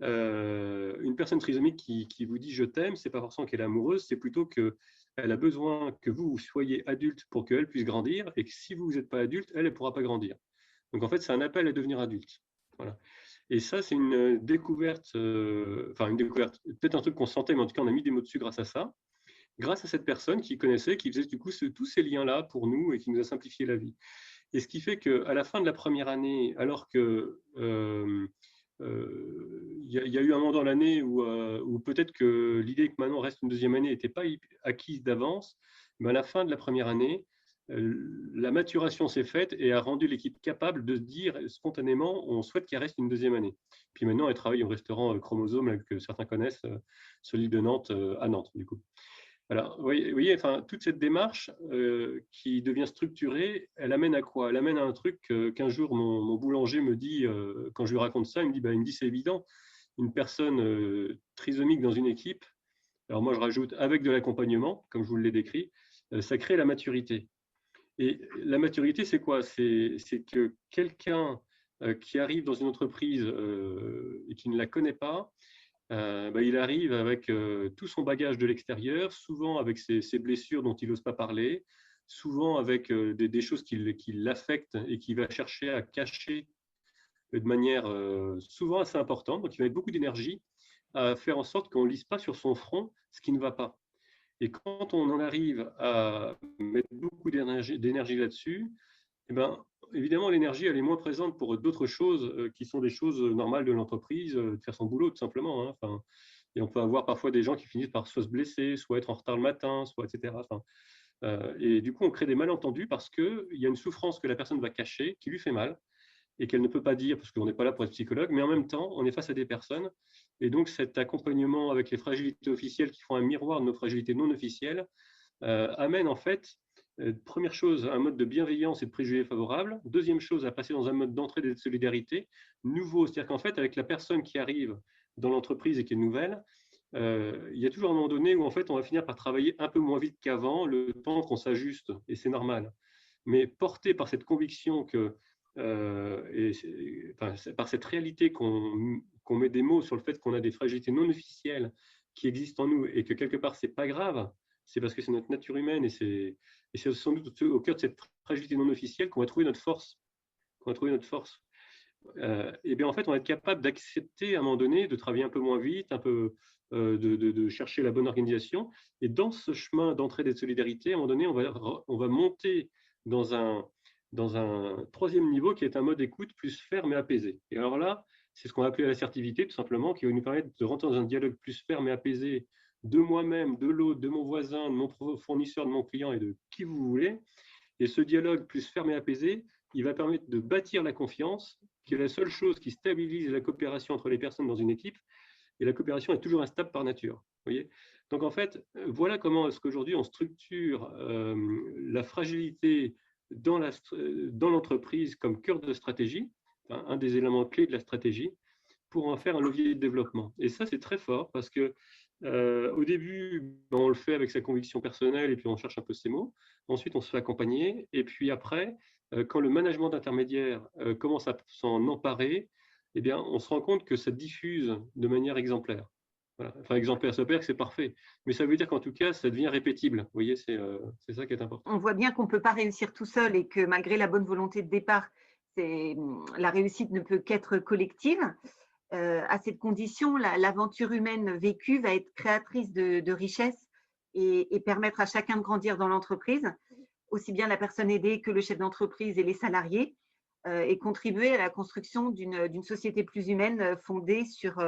C: Une personne trisomique qui vous dit je t'aime, c'est pas forcément qu'elle est amoureuse, c'est plutôt qu'elle a besoin que vous soyez adulte pour qu'elle puisse grandir, et que si vous n'êtes pas adulte, elle ne pourra pas grandir. Donc en fait, c'est un appel à devenir adulte. Voilà. Et ça, c'est une découverte, peut-être un truc qu'on sentait, mais en tout cas, on a mis des mots dessus grâce à ça, grâce à cette personne qui connaissait, qui faisait du coup tous ces liens-là pour nous et qui nous a simplifié la vie. Et ce qui fait qu'à la fin de la première année, alors que y a eu un moment dans l'année où peut-être que l'idée que Manon reste une deuxième année n'était pas acquise d'avance, mais à la fin de la première année, la maturation s'est faite et a rendu l'équipe capable de se dire spontanément on souhaite qu'elle reste une deuxième année. Puis maintenant, elle travaille au restaurant Chromosome, que certains connaissent, celui de Nantes, à Nantes, du coup. Alors, vous voyez, toute cette démarche qui devient structurée, elle amène à quoi? Elle amène à un truc qu'un jour, mon boulanger me dit, quand je lui raconte ça, il me dit c'est évident, une personne trisomique dans une équipe, alors moi je rajoute avec de l'accompagnement, comme je vous l'ai décrit, ça crée la maturité. Et la maturité, c'est quoi? C'est que quelqu'un qui arrive dans une entreprise et qui ne la connaît pas, il arrive avec tout son bagage de l'extérieur, souvent avec ses blessures dont il n'ose pas parler, souvent avec des choses qui l'affectent et qu'il va chercher à cacher de manière souvent assez importante. Donc, il va mettre beaucoup d'énergie à faire en sorte qu'on ne lise pas sur son front ce qui ne va pas. Et quand on en arrive à mettre beaucoup d'énergie là-dessus, évidemment, l'énergie, elle est moins présente pour d'autres choses qui sont des choses normales de l'entreprise, de faire son boulot, tout simplement. Hein. Et on peut avoir parfois des gens qui finissent par soit se blesser, soit être en retard le matin, soit etc. Et du coup, on crée des malentendus parce qu'il y a une souffrance que la personne va cacher, qui lui fait mal, et qu'elle ne peut pas dire parce qu'on n'est pas là pour être psychologue, mais en même temps, on est face à des personnes. Et donc, cet accompagnement avec les fragilités officielles qui font un miroir de nos fragilités non officielles amène en fait, première chose, un mode de bienveillance et de préjugés favorables. Deuxième chose, à passer dans un mode d'entraide et de solidarité nouveau. C'est-à-dire qu'en fait, avec la personne qui arrive dans l'entreprise et qui est nouvelle, il y a toujours un moment donné où en fait, on va finir par travailler un peu moins vite qu'avant, le temps qu'on s'ajuste, et c'est normal. Mais porté par cette conviction que par cette réalité qu'on met des mots sur le fait qu'on a des fragilités non officielles qui existent en nous et que quelque part c'est pas grave, c'est parce que c'est notre nature humaine et c'est sans doute au cœur de cette fragilité non officielle qu'on va trouver notre force. Et bien en fait on va être capable d'accepter à un moment donné de travailler un peu moins vite, un peu de chercher la bonne organisation, et dans ce chemin d'entraide et de solidarité, à un moment donné on va monter dans un troisième niveau qui est un mode écoute plus ferme et apaisé. Et alors là, c'est ce qu'on a appelé l'assertivité, tout simplement, qui va nous permettre de rentrer dans un dialogue plus ferme et apaisé de moi-même, de l'autre, de mon voisin, de mon fournisseur, de mon client et de qui vous voulez. Et ce dialogue plus ferme et apaisé, il va permettre de bâtir la confiance, qui est la seule chose qui stabilise la coopération entre les personnes dans une équipe. Et la coopération est toujours instable par nature. Vous voyez ? Donc en fait, voilà comment est-ce qu'aujourd'hui on structure la fragilité dans l'entreprise comme cœur de stratégie, un des éléments clés de la stratégie, pour en faire un levier de développement. Et ça, c'est très fort parce que Au début, ben, on le fait avec sa conviction personnelle et puis on cherche un peu ses mots. Ensuite, on se fait accompagner. Et puis après, quand le management intermédiaire commence à s'en emparer, eh bien, on se rend compte que ça diffuse de manière exemplaire. Voilà. Enfin, exemplaire, ça veut pas dire que c'est parfait, mais ça veut dire qu'en tout cas, ça devient répétible. Vous voyez, c'est ça qui est important.
A: On voit bien qu'on ne peut pas réussir tout seul et que malgré la bonne volonté de départ, la réussite ne peut qu'être collective. À cette condition, l'aventure humaine vécue va être créatrice de richesses et permettre à chacun de grandir dans l'entreprise, aussi bien la personne aidée que le chef d'entreprise et les salariés, et contribuer à la construction d'une société plus humaine fondée sur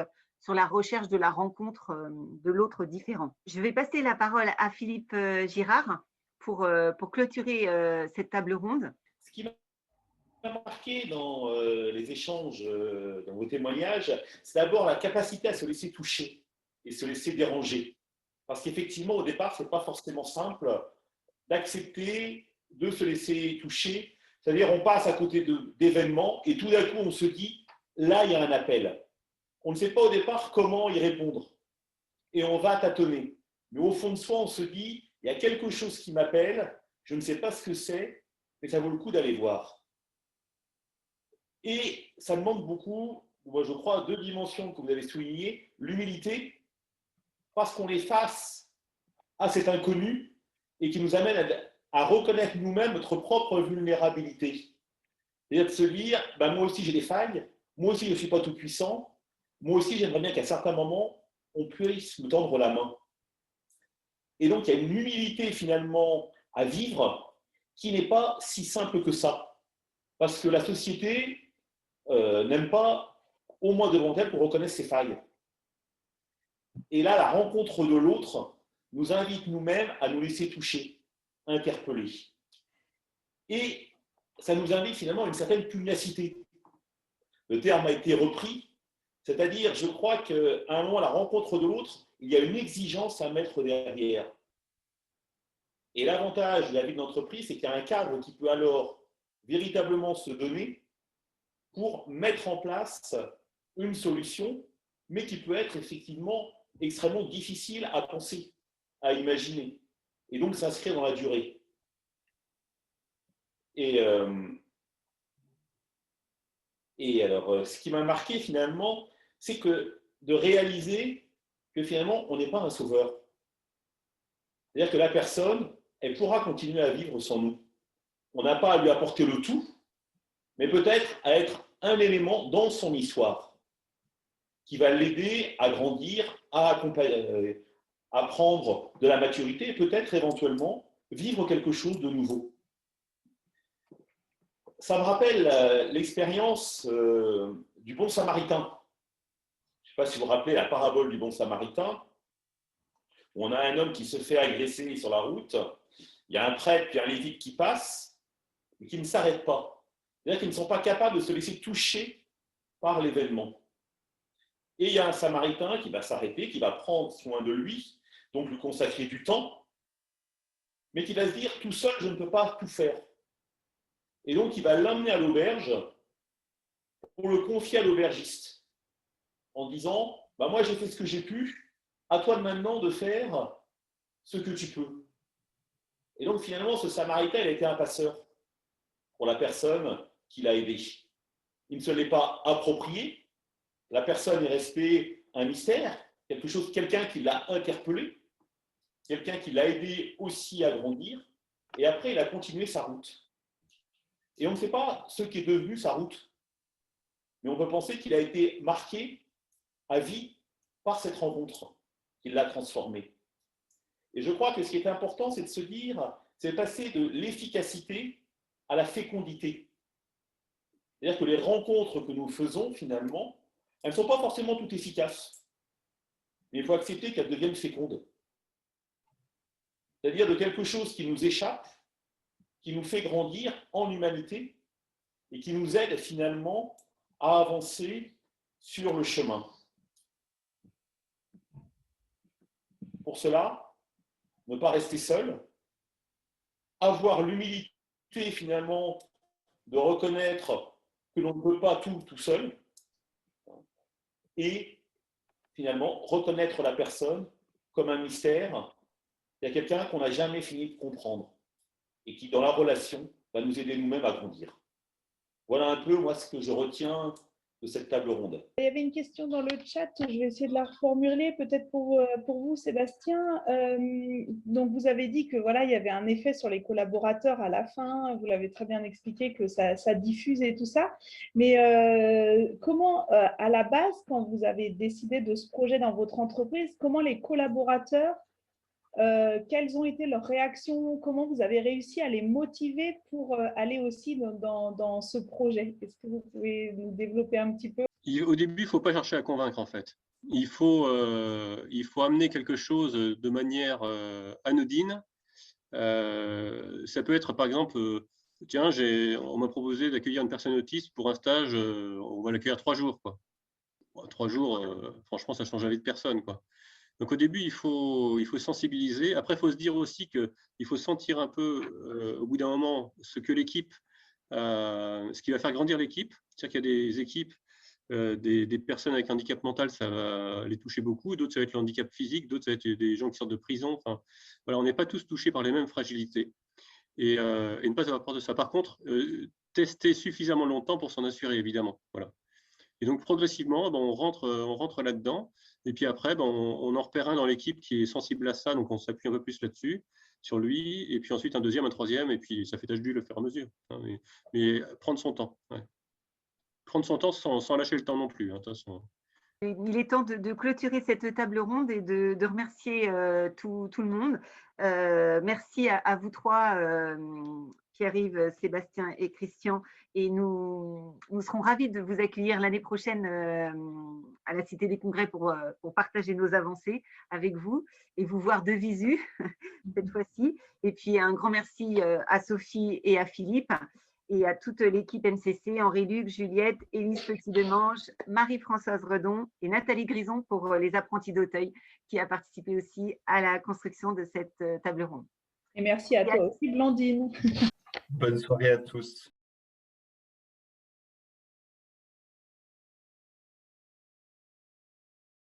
A: la recherche de la rencontre de l'autre différent. Je vais passer la parole à Philippe Girard pour clôturer cette table ronde.
F: Ce qui m'a marqué dans les échanges, dans vos témoignages, c'est d'abord la capacité à se laisser toucher et se laisser déranger. Parce qu'effectivement, au départ, ce n'est pas forcément simple d'accepter de se laisser toucher. C'est-à-dire, on passe à côté d'événements et tout d'un coup, on se dit, là, il y a un appel. On ne sait pas au départ comment y répondre. Et on va tâtonner. Mais au fond de soi, on se dit, il y a quelque chose qui m'appelle, je ne sais pas ce que c'est, mais ça vaut le coup d'aller voir. Et ça demande beaucoup, moi je crois, deux dimensions que vous avez soulignées, l'humilité, parce qu'on est face à cet inconnu et qui nous amène à reconnaître nous-mêmes notre propre vulnérabilité. C'est-à-dire de se dire, ben moi aussi j'ai des failles, moi aussi je ne suis pas tout puissant, moi aussi j'aimerais bien qu'à certains moments, on puisse me tendre la main. Et donc il y a une humilité finalement à vivre qui n'est pas si simple que ça. Parce que la société n'aime pas au moins devant elle pour reconnaître ses failles. Et là, la rencontre de l'autre nous invite nous-mêmes à nous laisser toucher, interpeller. Et ça nous invite finalement à une certaine pugnacité. Le terme a été repris, c'est-à-dire, je crois qu'à un moment, à la rencontre de l'autre, il y a une exigence à mettre derrière. Et l'avantage de la vie d'entreprise, c'est qu'il y a un cadre qui peut alors véritablement se donner pour mettre en place une solution, mais qui peut être effectivement extrêmement difficile à penser, à imaginer, et donc s'inscrire dans la durée. Et alors, ce qui m'a marqué finalement, c'est que de réaliser que finalement, on n'est pas un sauveur. C'est-à-dire que la personne, elle pourra continuer à vivre sans nous. On n'a pas à lui apporter le tout, mais peut-être à être un élément dans son histoire qui va l'aider à grandir, à prendre de la maturité et peut-être éventuellement vivre quelque chose de nouveau. Ça me rappelle l'expérience du bon samaritain. Je ne sais pas si vous vous rappelez la parabole du bon samaritain. Où on a un homme qui se fait agresser sur la route, il y a un prêtre puis un lévite qui passe, mais qui ne s'arrêtent pas. C'est-à-dire qu'ils ne sont pas capables de se laisser toucher par l'événement. Et il y a un samaritain qui va s'arrêter, qui va prendre soin de lui, donc lui consacrer du temps, mais qui va se dire, tout seul, je ne peux pas tout faire. Et donc, il va l'emmener à l'auberge pour le confier à l'aubergiste, en disant, bah, moi, j'ai fait ce que j'ai pu, à toi de maintenant de faire ce que tu peux. Et donc, finalement, ce samaritain, il a été un passeur pour la personne qui l'a aidé. Il ne se l'est pas approprié. La personne est restée un mystère, quelqu'un qui l'a interpellé, quelqu'un qui l'a aidé aussi à grandir, et après, il a continué sa route. Et on ne sait pas ce qui est devenu sa route, mais on peut penser qu'il a été marqué à vie par cette rencontre, qu'il l'a transformé. Et je crois que ce qui est important, c'est de se dire, c'est passer de l'efficacité à la fécondité. C'est-à-dire que les rencontres que nous faisons, finalement, elles ne sont pas forcément toutes efficaces. Mais il faut accepter qu'elles deviennent fécondes. C'est-à-dire de quelque chose qui nous échappe, qui nous fait grandir en humanité et qui nous aide finalement à avancer sur le chemin. Pour cela, ne pas rester seul, avoir l'humilité finalement de reconnaître que l'on ne peut pas tout seul et finalement reconnaître la personne comme un mystère. Il y a quelqu'un qu'on n'a jamais fini de comprendre et qui, dans la relation, va nous aider nous-mêmes à grandir. Voilà un peu, moi, ce que je retiens de cette table ronde.
B: Il y avait une question dans le chat, je vais essayer de la reformuler, peut-être pour vous, Sébastien. Donc, vous avez dit que voilà, il y avait un effet sur les collaborateurs à la fin, vous l'avez très bien expliqué, que ça diffuse et tout ça. Mais comment, à la base, quand vous avez décidé de ce projet dans votre entreprise, comment les collaborateurs, quelles ont été leurs réactions? Comment vous avez réussi à les motiver pour aller aussi dans ce projet? Est-ce que vous pouvez nous développer un petit peu?
C: Au début, il ne faut pas chercher à convaincre, en fait. Il faut amener quelque chose de manière anodine. Ça peut être, par exemple, tiens, on m'a proposé d'accueillir une personne autiste pour un stage, on va l'accueillir 3 jours, quoi. 3 jours, franchement, ça change la vie de personne, quoi. Donc au début, il faut sensibiliser. Après, il faut se dire aussi qu'il faut sentir un peu, au bout d'un moment, ce que l'équipe, ce qui va faire grandir l'équipe. C'est-à-dire qu'il y a des équipes, des personnes avec handicap mental, ça va les toucher beaucoup. D'autres, ça va être le handicap physique. D'autres, ça va être des gens qui sortent de prison. Enfin, voilà, on n'est pas tous touchés par les mêmes fragilités. Et ne pas avoir peur de ça. Par contre, tester suffisamment longtemps pour s'en assurer, évidemment. Voilà. Et donc, progressivement, on rentre là-dedans. Et puis après, on en repère un dans l'équipe qui est sensible à ça. Donc, on s'appuie un peu plus là-dessus, sur lui. Et puis ensuite, un deuxième, un troisième. Et puis, ça fait tâche d'huile au fur et à mesure. Hein, mais prendre son temps. Ouais. Prendre son temps sans lâcher le temps non plus. Hein, de toute façon.
A: Il est temps de clôturer cette table ronde et de remercier tout le monde. Merci à vous trois, Pierre-Yves, Sébastien et Christian. Et nous serons ravis de vous accueillir l'année prochaine à la Cité des Congrès pour partager nos avancées avec vous et vous voir de visu cette fois-ci. Et puis un grand merci à Sophie et à Philippe. Et à toute l'équipe MCC, Henri Luc, Juliette, Élise Petit-Demange, Marie-Françoise Redon et Nathalie Grison pour les apprentis d'Auteuil, qui a participé aussi à la construction de cette table ronde.
B: Et merci à toi aussi, Blandine.
E: Bonne soirée à tous.